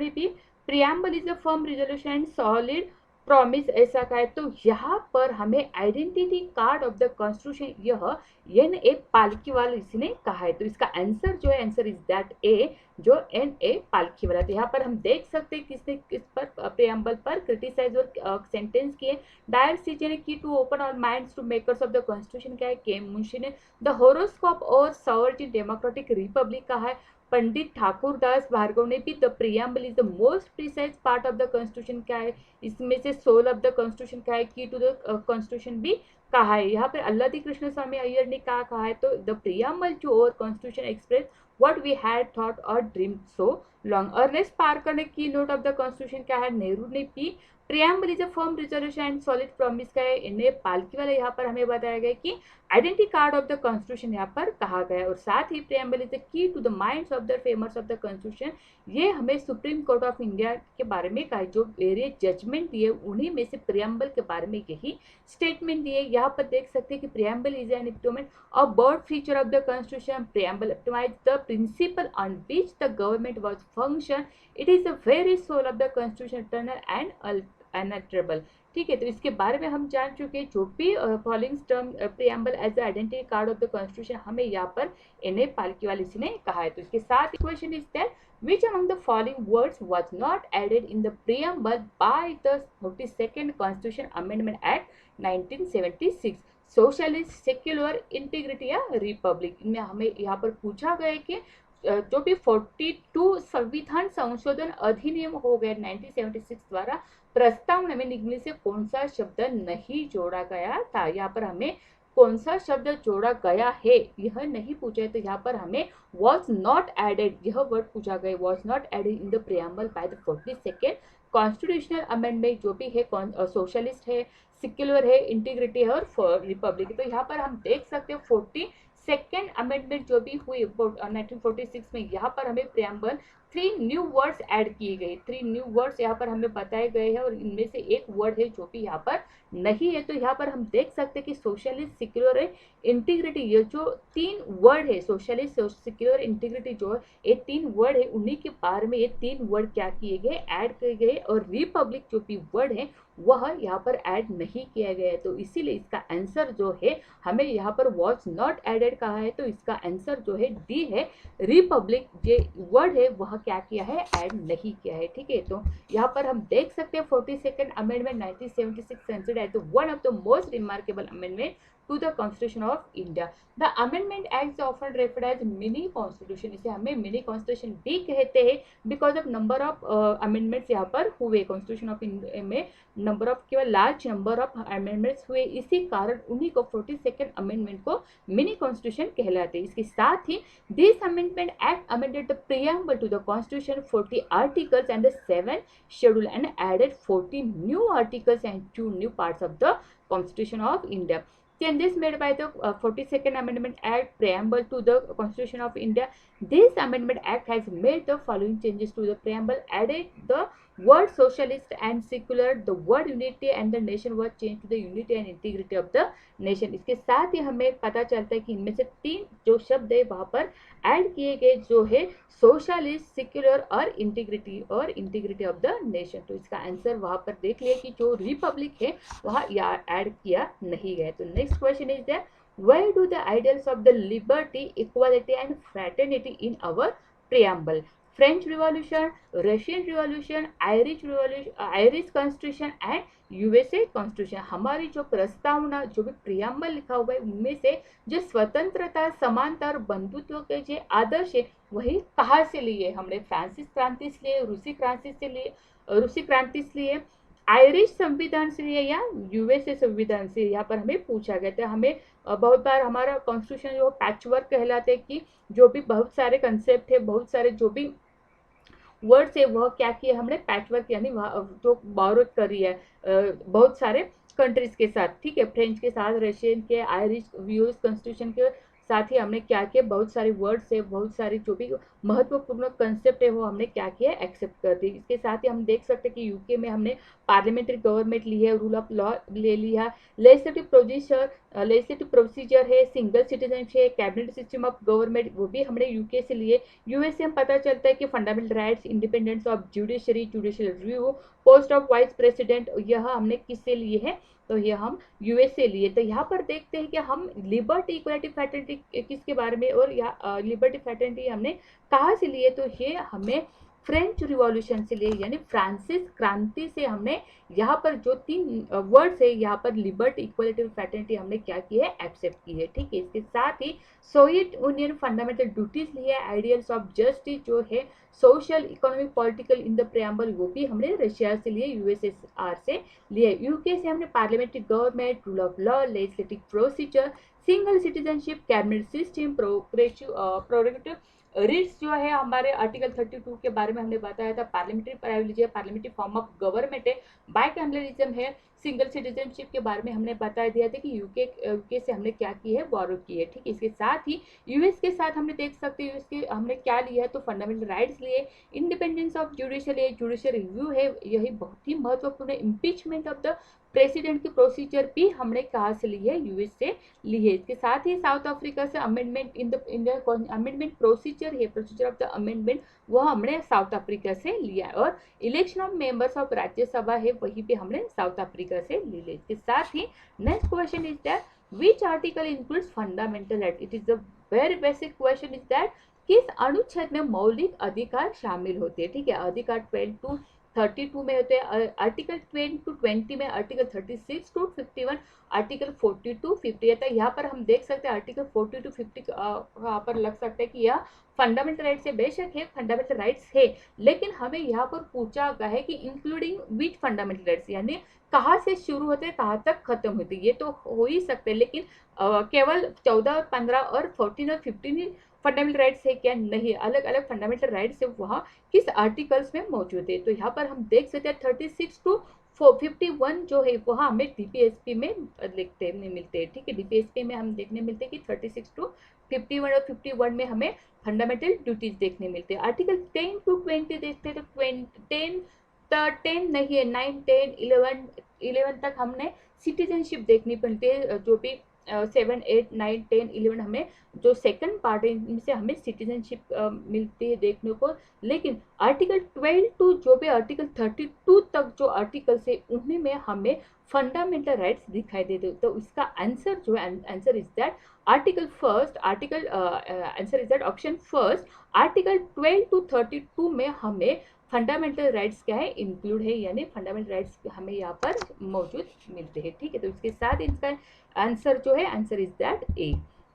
भी preamble is a firm resolution and solid promise, ऐसा कहा है। तो यहाँ पर हमें identity card of the constitution यह एन ए पालकीवाला इसने कहा है। तो इसका आंसर जो है, आंसर इज दैट ए, जो एन ए पालकीवाला। तो यहाँ पर हम देख सकते हैं किसने किस पर प्रियम्बल पर क्रिटिसाइज और सेंटेंस किए। डायर सीजे ने key to open our minds to makers of the constitution क्या है, के मुंशी ने द होरोस्कोप और सॉवरेन डेमोक्रेटिक रिपब्लिक कहा है। पंडित ठाकुर दास भार्गव ने भी the preamble is the most precise part of the constitution क्या है, इसमें से सोल ऑफ द कॉन्स्टिट्यूशन क्या है, की टू द कॉन्स्टिट्यूशन भी कहा है। यहाँ पर अल्लादी कृष्ण स्वामी अय्यर ने क्या कहा है, तो the preamble to our constitution express what we had thought or dream so long. Ernest Parker ने की नोट ऑफ द कॉन्स्टिट्यूशन क्या है, नेहरू ने भी preamble is a firm resolution and solid promise का है, इन्हें पालकीवाला। यहाँ पर हमें बताया गया कि identity card of the constitution यहाँ पर कहा गया, और साथ ही preamble is the key to the minds of the framers of the constitution, ये हमें सुप्रीम कोर्ट ऑफ इंडिया के बारे में कहा, जो वेरियस जजमेंट दिए उन्हीं में से प्रियम्बल के बारे में यही स्टेटमेंट दिए। यहाँ पर देख सकते हैं कि preamble is an instrument of bird feature of the constitution, preamble optimize the principle on which the government was function, it is the very soul of the constitution, eternal and unalterable. ठीक है, तो इसके बारे में हम जान चुके हैं। जो भी following term preamble as the identity card of the constitution, हमें यहाँ पर एन पालकीवाला ने कहा है। तो इसके साथ question is that which among the following words was not added in the preamble by the 42nd Constitution Amendment Act 1976? Socialist, secular, integrity या रिपब्लिक। इनमें हमें यहाँ पर पूछा गया है कि जो भी 42 संविधान संशोधन अधिनियम हो गए 1976 द्वारा, प्रस्तावना में निम्न से कौन सा शब्द नहीं जोड़ा गया था। यहाँ पर हमें कौन सा शब्द जोड़ा गया है यह नहीं पूछा है, तो यहाँ पर हमें was not added यह वर्ड पूछा गया, was not added in the preamble by the 42nd constitutional amendment, जो भी है सोशलिस्ट है, सिक्युलर है, इंटीग्रिटी है और रिपब्लिक। तो यहाँ पर हम देख सकते हैं 42nd अमेंडमेंट जो भी हुई 1946 में, यहाँ पर हमें प्रियम्बल 3 न्यू वर्ड्स ऐड किए गए, 3 न्यू वर्ड्स यहाँ पर हमें बताए गए हैं, और इनमें से एक वर्ड है जो भी यहाँ पर नहीं है। तो यहाँ पर हम देख सकते हैं कि सोशलिस्ट, सिक्युलर है, इंटीग्रिटी, ये जो 3 वर्ड है, सोशलिस्ट, सिक्युलर, इंटीग्रिटी, जो ये 3 वर्ड है, उन्हीं के बारे में ये 3 वर्ड क्या किए गए, ऐड किए गए, और रिपब्लिक जो भी वर्ड है वह यहाँ पर ऐड नहीं किया गया है। तो इसीलिए इसका आंसर जो है, हमें यहाँ पर वॉज नॉट एडेड कहा है, तो इसका आंसर जो है डी है, रिपब्लिक जो वर्ड है वह क्या किया है, ऐड नहीं किया है। ठीक है, तो यहाँ पर हम देख सकते हैं 42nd amendment 1976 considered as one of the most remarkable amendment to the Constitution of India. The Amendment Act is often referred as mini Constitution, इसे हमें मिनी कॉन्स्टिट्यूशन भी कहते हैं, because of number of amendments यहाँ पर हुए constitution of India में, number of केवल लार्ज नंबर ऑफ अमेंडमेंट्स हुए, इसी कारण उन्हीं को 42nd अमेंडमेंट को मिनी कॉन्स्टिट्यूशन कहलाते हैं। इसके साथ ही this amendment act amended the preamble to the constitution 40 articles and the 7 schedule and added 40 new articles and 2 new parts of the constitution of India. Changes made by the 42nd Amendment Act preamble to the Constitution of India. This Amendment Act has made the following changes to the preamble: added the word socialist and secular, the word unity and the nation was changed to the unity and integrity of the nation. इसके साथ ही हमें पता चलता है कि इनमें से 3 जो शब्द है वहाँ पर ऐड किए गए, जो है सोशलिस्ट, सिक्युलर और इंटीग्रिटी ऑफ द नेशन। तो इसका आंसर वहाँ पर देख लिया कि जो रिपब्लिक है वह ऐड किया नहीं गया। तो next question is that where do the ideals of the liberty, equality and fraternity in our preamble, French revolution, Russian revolution, Irish constitution and USA constitution. हमारी जो प्रस्तावना, जो भी प्रियम्बल लिखा हुआ है, उनमें से जो स्वतंत्रता, समानता और बंधुत्व के जो आदर्श है वही कहाँ से लिए? हमने फ्रांसिस क्रांति से लिए, रूसी क्रांति से लिए, आयरिश संविधान से लिए या यूएसए संविधान से? यहाँ पर हमें पूछा गया था। हमें बहुत बार हमारा कॉन्स्टिट्यूशन जो पैचवर्क कहलाते हैं कि जो भी बहुत सारे कंसेप्ट है, बहुत सारे जो भी वर्ड्स है, वह क्या किया हमने? पैचवर्क यानी जो बोरो करी है बहुत सारे कंट्रीज के साथ, ठीक है, फ्रेंच के साथ, रशियन के, आयरिश, यूएस कॉन्स्टिट्यूशन के साथ ही हमने क्या किया? बहुत सारे वर्ड्स है, बहुत सारे जो भी महत्वपूर्ण कंसेप्ट है वो हमने क्या किया? एक्सेप्ट कर दिए। इसके साथ ही हम देख सकते हैं कि यूके में हमने पार्लियामेंट्री गवर्नमेंट ली है, रूल ऑफ लॉ ले लिया, लेजिस्लेटिव प्रोसीजर है, सिंगल सिटीजनशिप है, कैबिनेट सिस्टम ऑफ गवर्नमेंट वो भी हमने यूके से लिए। यूएस से हम पता चलता है कि fundamental rights, independence of judiciary, judicial review, post of vice president, यह हमने किससे लिए हैं? तो ये हम यूएस से लिए। तो यहाँ पर देखते हैं कि हम लिबर्टी, इक्वालिटी, फ्रेटर्निटी किसके बारे में, और या लिबर्टी फ्रेटर्निटी हमने कहाँ से लिए? तो ये हमें फ्रेंच रिवॉल्यूशन से लिए, यानी फ्रांसिस क्रांति से हमने यहाँ पर जो 3 वर्ड्स है, यहाँ पर लिबर्टी, इक्वालिटी, फ्रेटर्निटी हमने क्या की है? एक्सेप्ट की है, ठीक है। इसके साथ ही सोवियत यूनियन फंडामेंटल ड्यूटीज लिए, आइडियल्स ऑफ जस्टिस जो है social, economic, political in the preamble, वो भी हमने रशिया से लिए, यूएसएसआर से लिए। यूके से हमने parliamentary government, rule of law, legislative procedure, single citizenship, cabinet system, progressive writs जो है हमारे आर्टिकल 32 के बारे में हमने बताया था, पार्लियामेंट्री प्राइविलेज है, पार्लियामेंट्री फॉर्म ऑफ गवर्नमेंट है, बाइकैमरलिज्म है, सिंगल सिटीजनशिप के बारे में हमने बता दिया था कि यूके से हमने क्या की है? बोरो की है, ठीक है। इसके साथ ही यूएस के साथ हमने देख सकते हैं यूएस के हमने क्या लिया है? तो फंडामेंटल राइट्स लिए, इंडिपेंडेंस ऑफ जुडिशियल है, जुडिशियल रिव्यू है, यही बहुत ही महत्वपूर्ण, इम्पीचमेंट ऑफ द प्रेसिडेंट की प्रोसीजर भी हमने कहाँ से ली है? यूएस से ली है। इसके साथ ही साउथ अफ्रीका से अमेंडमेंट अमेंडमेंट प्रोसीजर है, प्रोसीजर ऑफ द अमेंडमेंट, वह हमने साउथ अफ्रीका से लिया है। और election of members of Rajya Sabha है, वही भी हमने साउथ अफ्रीका से ली है। इसके साथ ही next question is that which article includes fundamental right? It is the very basic question is that किस अनुच्छेद में मौलिक अधिकार शामिल होते हैं, ठीक है। अधिकार 12 to 32 में होते हैं, आर्टिकल 10 to 20 में, आर्टिकल 36 to 51, आर्टिकल 40 to 50 है। तो यहाँ पर हम देख सकते हैं आर्टिकल 40 to 50 यहाँ पर लग सकता है कि यह फंडामेंटल राइट्स है। बेशक है फंडामेंटल राइट्स है, लेकिन हमें यहाँ पर पूछा गया है कि इंक्लूडिंग विच फंडामेंटल राइट्स, यानी कहाँ से शुरू होते हैं, कहाँ तक खत्म होते हैं। ये तो हो ही सकते हैं, लेकिन केवल 14 और 15 और 14 और 15 फंडामेंटल राइट्स है क्या? नहीं, अलग अलग फंडामेंटल राइट्स है वहाँ किस आर्टिकल्स में मौजूद है। तो यहाँ पर हम देख सकते हैं 36 to 51 जो है वहाँ हमें डीपीएसपी में लिखते मिलते हैं, ठीक है। डीपीएसपी में हम देखने मिलते हैं कि 36 to 51 और 51 में हमें फंडामेंटल ड्यूटीज देखने मिलते हैं। आर्टिकल 10 to 20 देखते हैं तो 10 नहीं है, 9, 10, 11 तक हमने सिटीजनशिप देखनी पड़ती है, जो भी 7, 8, 9, 10, 11 हमें जो सेकंड पार्ट है इनसे हमें सिटीजनशिप मिलती है देखने को। लेकिन आर्टिकल 12 टू जो भी आर्टिकल 32 तक जो आर्टिकल्स है उन्हीं में हमें फंडामेंटल राइट्स दिखाई देते। तो इसका आंसर जो है, answer is that answer is that option first, article 12 to 32 में हमें फंडामेंटल राइट्स क्या है? इंक्लूड है, यानी फंडामेंटल राइट्स हमें यहाँ पर मौजूद मिलते हैं, ठीक है। तो इसके साथ इसका आंसर जो है, आंसर इज दैट ए,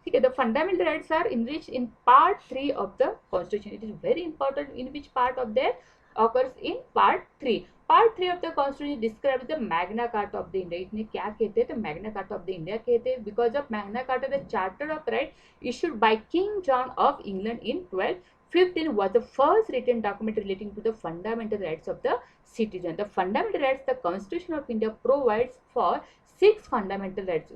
ठीक है। The fundamental rights are enriched in part 3 of the constitution. It is very important in which part of that occurs in part 3. Part 3 of the Constitution describes the Magna Carta of the India. इसमें क्या कहते हैं? तो Magna Carta of the India कहते हैं। Because of Magna Carta, the Charter of Rights issued by King John of England in 1215 was the first written document relating to the fundamental rights of the citizen. The fundamental rights, the Constitution of India provides for 6 fundamental rights.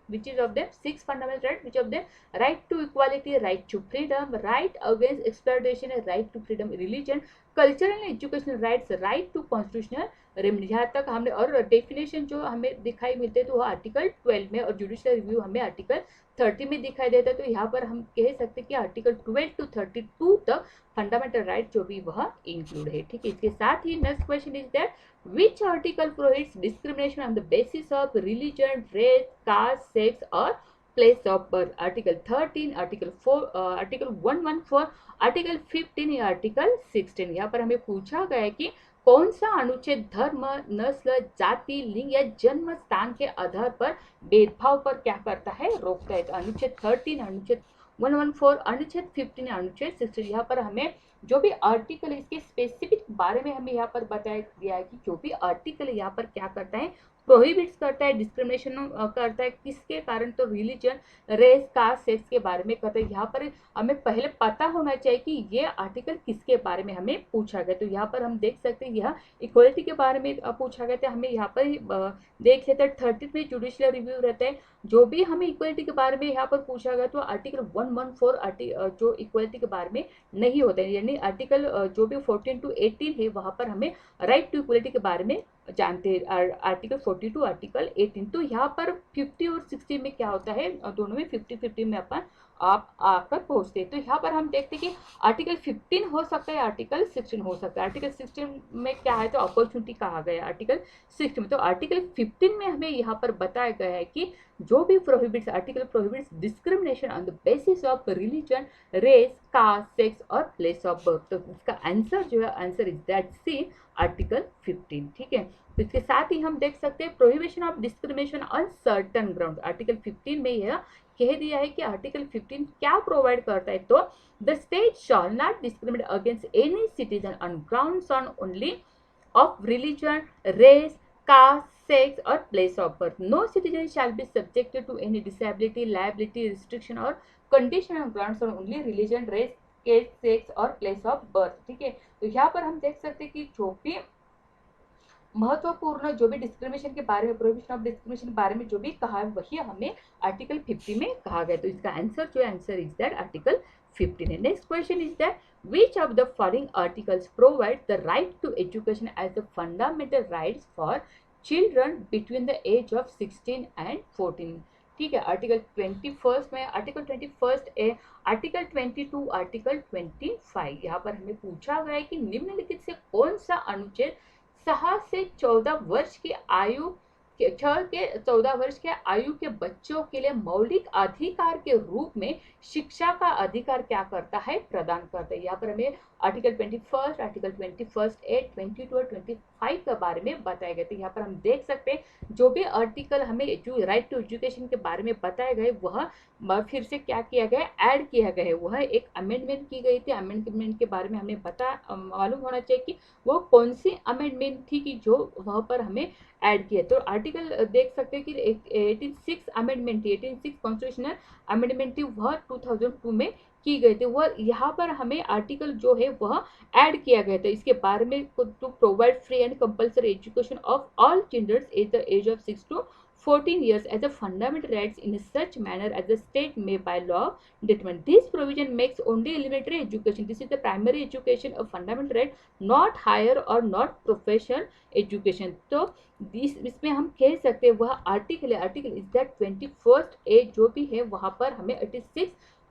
Which is of them? 6 fundamental rights. Which of them? Right to equality, right to freedom, right against exploitation, right to freedom religion, cultural and educational rights, right to constitutional remedy. यहाँ तक हमने, और definition जो हमें दिखाई मिलते हैं तो वह आर्टिकल 12 में, और जुडिशियल रिव्यू हमें आर्टिकल 30 में दिखाई देता है। तो यहाँ पर हम कह सकते हैं कि आर्टिकल 12 to 32 तक फंडामेंटल राइट जो भी वह इंक्लूड है, ठीक है। इसके साथ ही next question is that which article prohibits discrimination on the basis of religion, race, caste, sex और place of birth, article 13, article 4, article 114, article 15 या आर्टिकल 16। यहाँ पर हमें पूछा गया है कि कौन सा अनुच्छेद धर्म, नस्ल, जाति, लिंग या जन्म स्थान के आधार पर भेदभाव पर क्या करता है, रोकता है। तो अनुच्छेद 13, अनुच्छेद 114, अनुच्छेद 15, अनुच्छेद 16। यहाँ पर हमें जो भी आर्टिकल इसके स्पेसिफिक बारे में हमें यहाँ पर बताया गया है कि जो भी आर्टिकल यहाँ पर क्या करता है, प्रोहिबिट्स करता है, डिस्क्रिमिनेशन करता है, किसके कारण, तो रिलीजन, रेस, कास्ट, सेक्स के बारे में करता है। यहाँ पर हमें पहले पता होना चाहिए कि ये आर्टिकल किसके बारे में हमें पूछा गया। तो यहाँ पर हम देख सकते हैं यह इक्वलिटी के बारे में पूछा गया था। हमें यहाँ पर देख लेते हैं 30 में जुडिशियल रिव्यू रहता है। जो भी हमें इक्वलिटी के बारे में यहाँ पर पूछा गया तो आर्टिकल 114 जो इक्वलिटी के बारे में नहीं होता है, यानी आर्टिकल जो भी 14 to 18 है वहाँ पर हमें राइट टू इक्वलिटी के बारे में जानते हैं, आर्टिकल 40 टू आर्टिकल 18। तो यहाँ पर 50 और 60 में क्या होता है, दोनों में 50-50 में अपन आप आकर पहुंचते हैं। तो यहाँ पर हम देखते हैं कि आर्टिकल 15 हो सकता है, आर्टिकल 16 हो सकता है। आर्टिकल 16 में क्या है, तो अपॉर्चुनिटी कहा गया है आर्टिकल 16 में। तो आर्टिकल 15 में हमें यहाँ पर बताया गया है कि जो भी prohibits, article prohibits discrimination on the basis of religion, race, caste, sex और प्लेस ऑफ बर्थ। तो इसका आंसर जो है, answer is that C, article 15। ठीक है, तो इसके साथ ही हम देख सकते हैं prohibition of discrimination on certain ground. Article 15 में यह कह दिया है कि आर्टिकल 15 क्या प्रोवाइड करता है, तो the state shall not discriminate against any citizen on grounds on only of religion, race, caste, sex or place of birth. No citizen shall be subjected to any disability, liability, restriction or condition on grounds on only religion, race, caste, sex or place of birth. ठीक है, तो यहाँ पर हम देख सकते हैं कि जो भी महत्वपूर्ण, जो भी डिस्क्रिमिनेशन के बारे में, प्रोहिबिशन ऑफ डिस्क्रिमिनेशन के बारे में जो भी कहा है वही हमें आर्टिकल 50 में कहा गया। तो इसका आंसर जो है, आंसर इज दैट आर्टिकल 15 है। Next question is that which of the following articles provide the right to education as the fundamental rights for children between the age of 16 and 14। ठीक है, आर्टिकल 21 में, article 21 ए, article 22, article 25। यहाँ पर हमें पूछा गया है कि निम्नलिखित से कौन सा अनुच्छेद 6 से 14 वर्ष की आयु 6 के 14 वर्ष के आयु के बच्चों के लिए मौलिक अधिकार के रूप में शिक्षा का अधिकार क्या करता है, प्रदान करता है। यहाँ पर हमें आर्टिकल 21, आर्टिकल 21 ए, 22 और 25 के बारे में बताया गया। तो यहाँ पर हम देख सकते हैं जो भी आर्टिकल हमें जो राइट टू एजुकेशन के बारे में बताया गया वह फिर से क्या किया गया, ऐड किया गया है। वह एक अमेंडमेंट की गई थी। अमेंडमेंट के बारे में हमें मालूम होना चाहिए कि वो कौन सी अमेंडमेंट थी कि जो वहाँ पर हमें ऐड किया। तो आर्टिकल देख सकते हैं कि 86 अमेंडमेंट थी, 86 कॉन्स्टिट्यूशनल अमेंडमेंट थी, वह 2002 में की गई थी। वह यहाँ पर हमें आर्टिकल जो है वह ऐड किया गया था। इसके बारे में to provide free and compulsory education of all children as the age of 6 to 14 years as a fundamental rights in such manner as the state may by law determine. This provision makes only elementary education, this is the primary education, a fundamental right, not higher or not professional education। तो इसमें हम कह सकते हैं वह article है, article is that 21 A जो भी है वहाँ पर हमें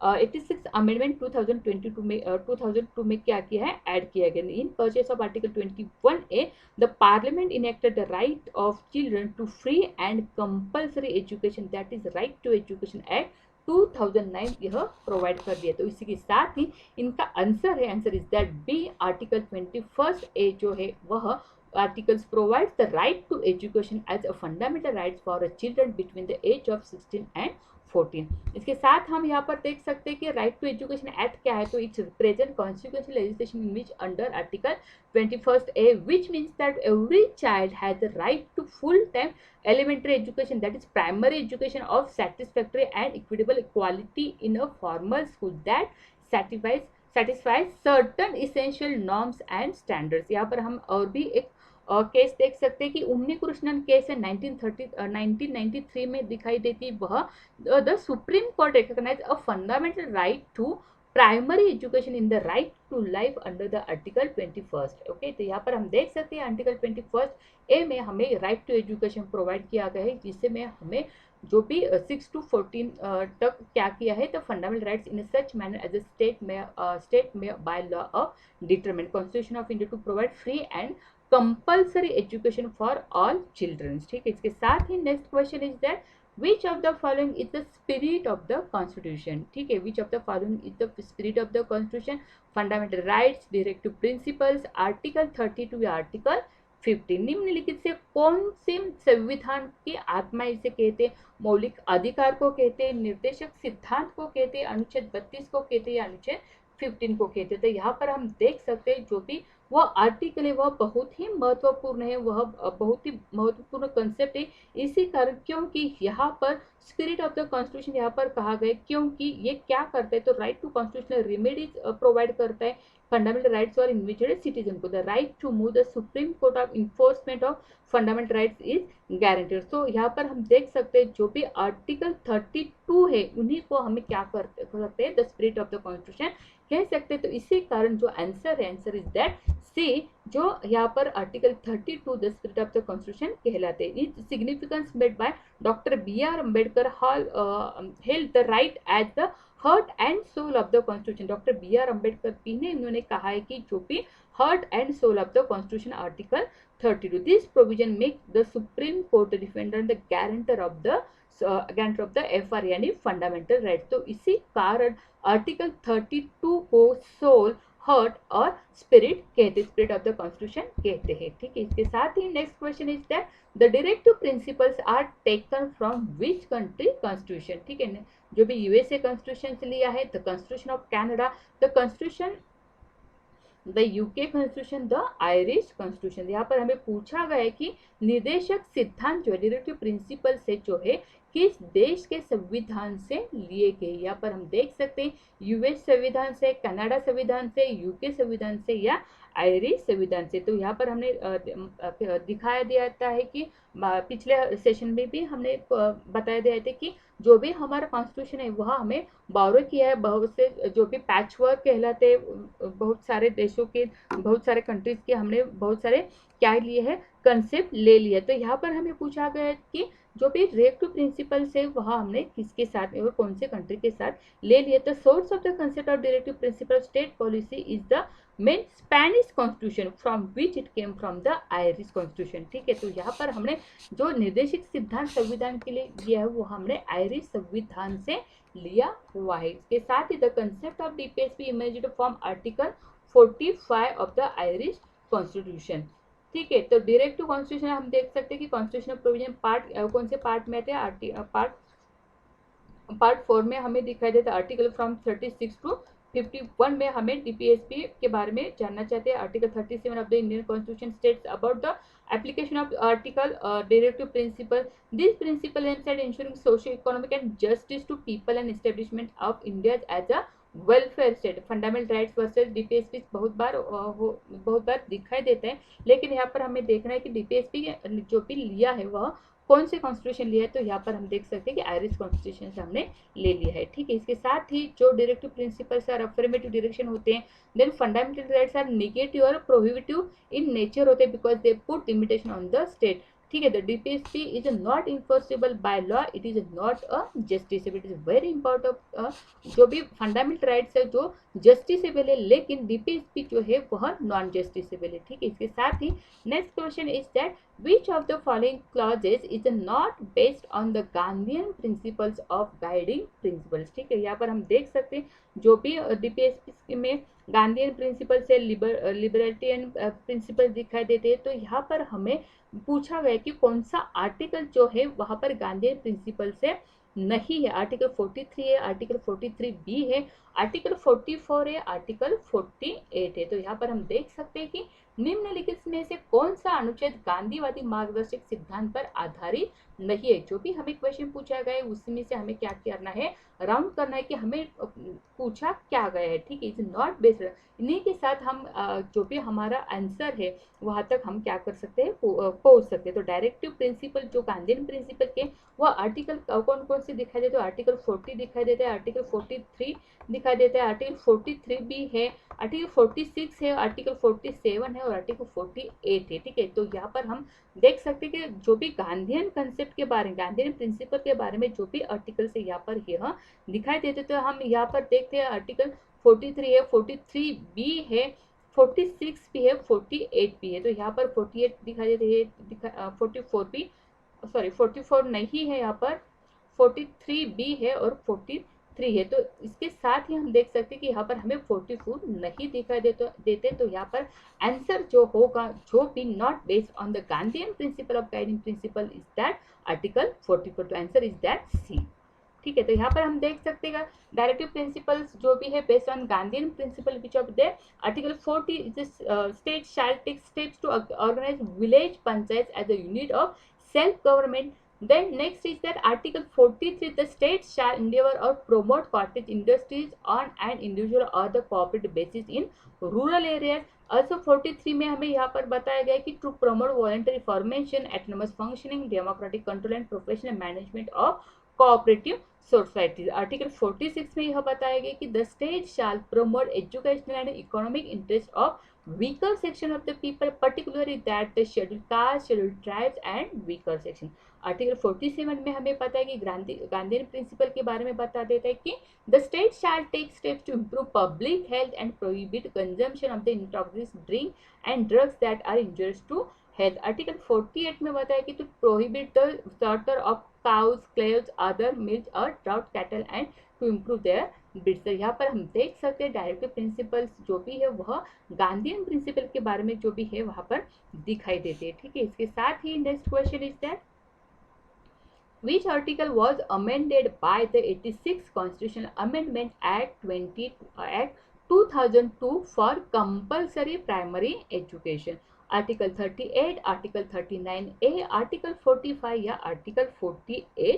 86 अमेंडमेंट 2002 में क्या किया है, ऐड किया गया। In pursuance of article 21 A the parliament enacted the right of children to free and compulsory education, that is right to education act 2009 यह प्रोवाइड कर दिया। तो इसी के साथ ही इनका आंसर है, answer is that B, article 21 A जो है वह articles provides the right to education as a fundamental rights for a children between the age of 16 and 14। इसके साथ हम यहाँ पर देख सकते हैं कि राइट टू एजुकेशन एक्ट क्या है, तो it's present constitutional legislation in which under article 21 A which means that every child has the right to full time elementary education, that is primary education of satisfactory and equitable quality in a formal school that satisfies certain essential norms and standards। यहाँ पर हम और भी एक case देख सकते हैं कि उन्नी कृष्णन केस है 1993 में दिखाई देती। वह the supreme court recognise a fundamental right to primary education in the right to life under the article 21। Okay, तो यहाँ पर हम देख सकते हैं आर्टिकल 21 ए में हमें राइट टू एजुकेशन प्रोवाइड किया गया है, जिससे में हमें जो भी 6 to 14 तक क्या किया है, the fundamental rights in such manner as a state may by law of determine constitution of India to provide free and compulsory education for all childrens. ठीक है, इसके साथ ही next question is that which of the following is the spirit of the constitution, ठीक है, which of the following is the spirit of the constitution, fundamental rights, directive principles, article 32 या article 50, निम्नलिखित से कौन से संविधान की आत्मा इसे कहते हैं, मौलिक अधिकार को कहते हैं, निर्देशक सिद्धांत को कहते हैं, अनुच्छेद 32 को कहते हैं या अनुच्छेद 15 को कहते हैं। तो यहाँ पर हम देख सकते हैं जो भी वह आर्टिकल है वह बहुत ही महत्वपूर्ण है, वह बहुत ही महत्वपूर्ण कंसेप्ट है। इसी कारण क्योंकि यहाँ पर स्पिरिट ऑफ द कॉन्स्टिट्यूशन यहाँ पर कहा गया, क्योंकि ये क्या करता है, तो right to constitutional remedies provide करता है, फंडामेंटल राइट्स और इंडिविजुअल सिटीजन को, the right to move the supreme court of enforcement of fundamental rights is guaranteed. तो यहाँ पर हम देख सकते हैं जो भी आर्टिकल 32 है उन्हीं को हमें क्या कर सकते हैं, the spirit of the constitution कह सकते हैं। तो इसी कारण जो आंसर है, आंसर इज दैट सी, जो यहाँ पर article 32 the spirit of the constitution कहलाते हैं। Is significance made by doctor B.R. Ambedkar held the right as the heart and soul of the constitution. Doctor B.R. Ambedkar भी ने इन्होंने कहा है कि जो भी heart and soul of the constitution article 32, this provision make the supreme court defender the guarantor of the FR यानी fundamental right. तो इसी कारण आर्टिकल 32 को सोल, हार्ट और स्पिरिट कहते, स्पिरिट ऑफ द कॉन्स्टिट्यूशन कहते हैं, ठीक है। इसके साथ ही next question is that the directive principles are taken from which country constitution, ठीक है, जो भी USA कॉन्स्टिट्यूशन से लिया है, the constitution of Canada, the constitution the UK constitution, the Irish constitution. यहाँ पर हमें पूछा गया है कि निर्देशक सिद्धांत जो डायरेक्टिव प्रिंसिपल से जो है किस देश के संविधान से लिए गए। यहाँ पर हम देख सकते हैं US संविधान से, कनाडा संविधान से, UK संविधान से या आयरिश संविधान से। तो यहाँ पर हमने दिखाया दिया है कि पिछले सेशन में भी हमने बताया दिया था कि जो भी हमारा कॉन्स्टिट्यूशन है वह हमें बारो किया है बहुत से, जो भी पैच वर्क कहलाते बहुत सारे देशों के, बहुत सारे कंट्रीज के हमने बहुत सारे क्या लिए है, कंसेप्ट ले लिया। तो यहाँ पर हमें पूछा गया है कि जो भी डायरेक्टिव प्रिंसिपल्स है वह हमने किसके साथ और कौन से कंट्री के साथ ले लिए। तो source of the concept of directive principle state policy is the main Spanish constitution from which it came from the Irish constitution, ठीक है। तो यहाँ पर हमने जो निर्देशित सिद्धांत संविधान के लिए लिया है वो हमने आयरिश संविधान से लिया हुआ है। इसके साथ ही the concept of DPSP imaged from article 45 of the Irish constitution, ठीक है। तो डायरेक्टिव कॉन्स्टिट्यूशन हम देख सकते हैं कि कॉन्स्टिट्यूशनल प्रोविजन पार्ट कौन से पार्ट में आते हैं, पार्ट 4 में हमें दिखाई देता है आर्टिकल फ्रॉम 36 टू 51 में हमें DPSP के बारे में जानना चाहते हैं। Article 37 of the Indian constitution states about the application of article directive principle. This principle aims at ensuring socio-economic and justice to people and establishment of India as a welfare state. Fundamental rights versus DPSP बहुत बार दिखाई देते हैं, लेकिन यहाँ पर हमें देखना है कि DPSP जो भी लिया है वह कौन से कॉन्स्टिट्यूशन लिया है। तो यहाँ पर हम देख सकते हैं कि आयरिश कॉन्स्टिट्यूशन से हमने ले लिया है, ठीक है। इसके साथ ही जो डायरेक्टिव प्रिंसिपल्स और अफर्मेटिव डायरेक्शन होते हैं, then fundamental rights are negative और प्रोहिबिटिव इन नेचर होते हैं because they put limitation on the state, ठीक है। The DPSP is not enforceable by law, it is not a justiciable, it is very important. जो भी fundamental rights है जो justiciable है, लेकिन DPSP जो है वह नॉन जस्टिसेबल है, ठीक है। इसके साथ ही next question is that which of the following clauses is not based on the Gandhian principles of guiding principles, ठीक है। यहाँ पर हम देख सकते हैं जो भी DPSP में गांधीयन प्रिंसिपल से लिबर्टेरियन प्रिंसिपल दिखाई देते हैं। तो यहाँ पर हमें पूछा गया कि कौन सा आर्टिकल जो है वहाँ पर गांधीयन प्रिंसिपल से नहीं है। आर्टिकल 43 है, आर्टिकल 43B है, आर्टिकल 44 है, आर्टिकल 48 है। तो यहाँ पर हम देख सकते हैं कि निम्नलिखित में से कौन सा अनुच्छेद गांधीवादी मार्गदर्शक सिद्धांत पर आधारित नहीं है। जो भी हमें क्वेश्चन पूछा गया है उसमें से हमें क्या करना है, राउंड करना है कि हमें पूछा क्या गया है, ठीक है। इज नॉट बेस्ड, इन्हीं के साथ हम जो भी हमारा आंसर है वहां तक हम क्या कर सकते हैं, पहुंच सकते हैं। तो डायरेक्टिव प्रिंसिपल जो गांधीयन प्रिंसिपल के वह आर्टिकल कौन कौन से दिखाई देते हैं, आर्टिकल 40 दिखाई देता है, आर्टिकल 43 दिखाई देता है, आर्टिकल 43B है, आर्टिकल 46 है, आर्टिकल 47 है और आर्टिकल 48 है, ठीक है। तो यहाँ पर हम देख सकते हैं कि जो भी गांधीयन कंसेप्ट के बारे में, गांधीयन प्रिंसिपल के बारे में जो भी आर्टिकल से यहाँ पर यह दिखाई देते, तो हम यहाँ पर देखते हैं आर्टिकल 43 है, 43B है, 46 भी है, 48 भी है। तो यहाँ पर 48 दिखाई देते हैं, 44B, सॉरी 44 नहीं है यहाँ पर, 43B है और 43 है। तो इसके साथ ही हम देख सकते हैं कि यहाँ पर हमें 44 नहीं दिखाई देते। तो यहाँ पर आंसर जो होगा, जो भी not based on the Gandhian principle of guiding principal, is that article 44। तो आंसर इज दैट सी। ठीक है, तो यहाँ पर हम देख सकते हैं डायरेक्टिव प्रिंसिपल्स जो भी है based on Gandhian principle which of the article 40 state shall take steps to organise village panchayat as a unit of self government. Then next is that Article 43, the state shall endeavor or promote cottage industries on an individual or the cooperative basis in rural areas. Also 43 में हमें यहाँ पर बताया गया कि to promote voluntary formation, autonomous functioning, democratic control and professional management of cooperative societies. Article 46 में यह बताया गया कि the state shall promote educational and economic interest of weaker section of the people, particularly that the scheduled caste, scheduled tribes and weaker section. Article 47 में हमें पता है कि गांधीयन प्रिंसिपल के बारे में बता देता है कि the state shall take steps to improve public health and prohibit consumption of the intoxic drink and drugs that are injurious to health. Article 48 में बताया कि to prohibit the slaughter of cows, calves, other milk और draught cattle and to improve their breeds. यहाँ पर हम देख सकते हैं डायरेक्टिव प्रिंसिपल्स जो भी है वह गांधीयन प्रिंसिपल के बारे में जो भी है वहाँ पर दिखाई देते हैं. ठीक है, इसके साथ ही next question is that which article was amended by the 86th Constitutional Amendment Act 2002 for compulsory primary education. Article 38, article 39A, article 45 या आर्टिकल 48A.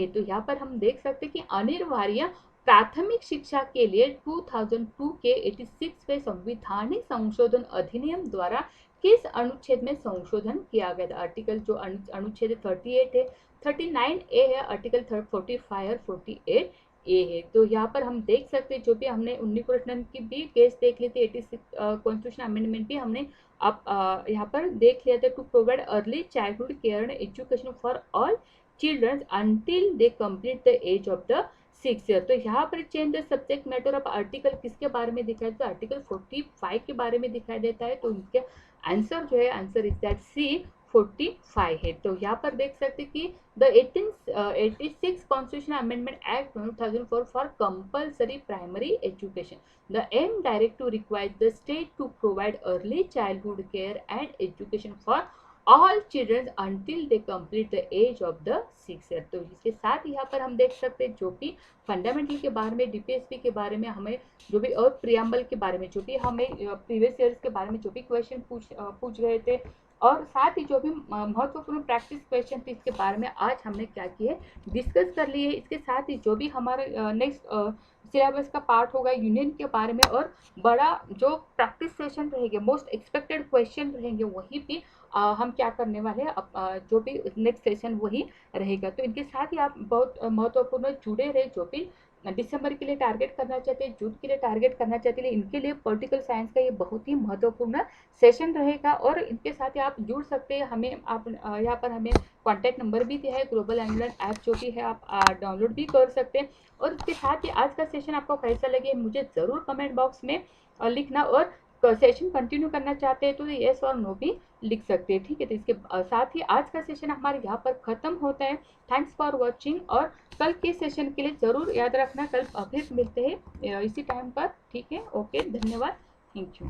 तो यहाँ पर हम देख सकते हैं कि अनिवार्य प्राथमिक शिक्षा के लिए 2002 के 86वें संविधानिक संशोधन अधिनियम द्वारा किस अनुच्छेद में संशोधन किया गया था. आर्टिकल जो अनुच्छेद 38 है, 39A है, आर्टिकल 45 और 48A है. तो यहाँ पर हम देख सकते हैं जो भी हमने उन्नीकृष्णन की भी केस देख ली थी, 86 कॉन्स्टिट्यूशन अमेंडमेंट भी हमने अब यहाँ पर देख लिया था. To provide early childhood care and education for all childrens until they complete the age of the 6 year. तो यहाँ पर change the subject matter of article किसके बारे में दिखाई देता है, आर्टिकल 45 के बारे में दिखाई देता है. तो इनके आंसर जो है, आंसर इज दैट सी 45 है. तो यहाँ पर देख सकते हैं कि the 86 constitution amendment act 2004 for compulsory primary education. The aim direct to require the state to provide early childhood care and education for all children until they complete the age of the 6 year. तो इसके साथ यहाँ पर हम देख सकते हैं जो भी फंडामेंटल के बारे में, डीपीएसपी के बारे में हमें जो भी, और प्रियम्बल के बारे में जो भी हमें प्रीवियस ईयर्स के बारे में जो भी क्वेश्चन पूछ रहे थे, और साथ ही जो भी महत्वपूर्ण प्रैक्टिस क्वेश्चन थे इसके बारे में आज हमने क्या किया है, डिस्कस कर लिए. इसके साथ ही जो भी हमारा नेक्स्ट सिलेबस का पार्ट होगा यूनियन के बारे में, और बड़ा जो प्रैक्टिस सेशन रहेंगे, मोस्ट एक्सपेक्टेड क्वेश्चन रहेंगे, वही भी हम क्या करने वाले हैं, जो भी नेक्स्ट सेशन वही रहेगा. तो इनके साथ ही आप बहुत महत्वपूर्ण जुड़े रहे. जो भी दिसंबर के लिए टारगेट करना चाहते हैं, जून के लिए टारगेट करना चाहते हैं, इनके लिए पॉलिटिकल साइंस का ये बहुत ही महत्वपूर्ण सेशन रहेगा. और इनके साथ ही आप जुड़ सकते हैं. हमें आप यहाँ पर हमें कॉन्टैक्ट नंबर भी दिया है, ग्लोबल एंगुलर ऐप जो भी है आप डाउनलोड भी कर सकते हैं. और इसके साथ ही आज का सेशन आपको कैसा लगे मुझे ज़रूर कमेंट बॉक्स में लिखना, और सेशन कंटिन्यू करना चाहते हैं तो येस और नो भी लिख सकते हैं. ठीक है, तो इसके साथ ही आज का सेशन हमारे यहाँ पर ख़त्म होता है. थैंक्स फॉर वॉचिंग, और कल के सेशन के लिए ज़रूर याद रखना, कल फिर मिलते हैं इसी टाइम पर. ठीक है, ओके, धन्यवाद, थैंक यू.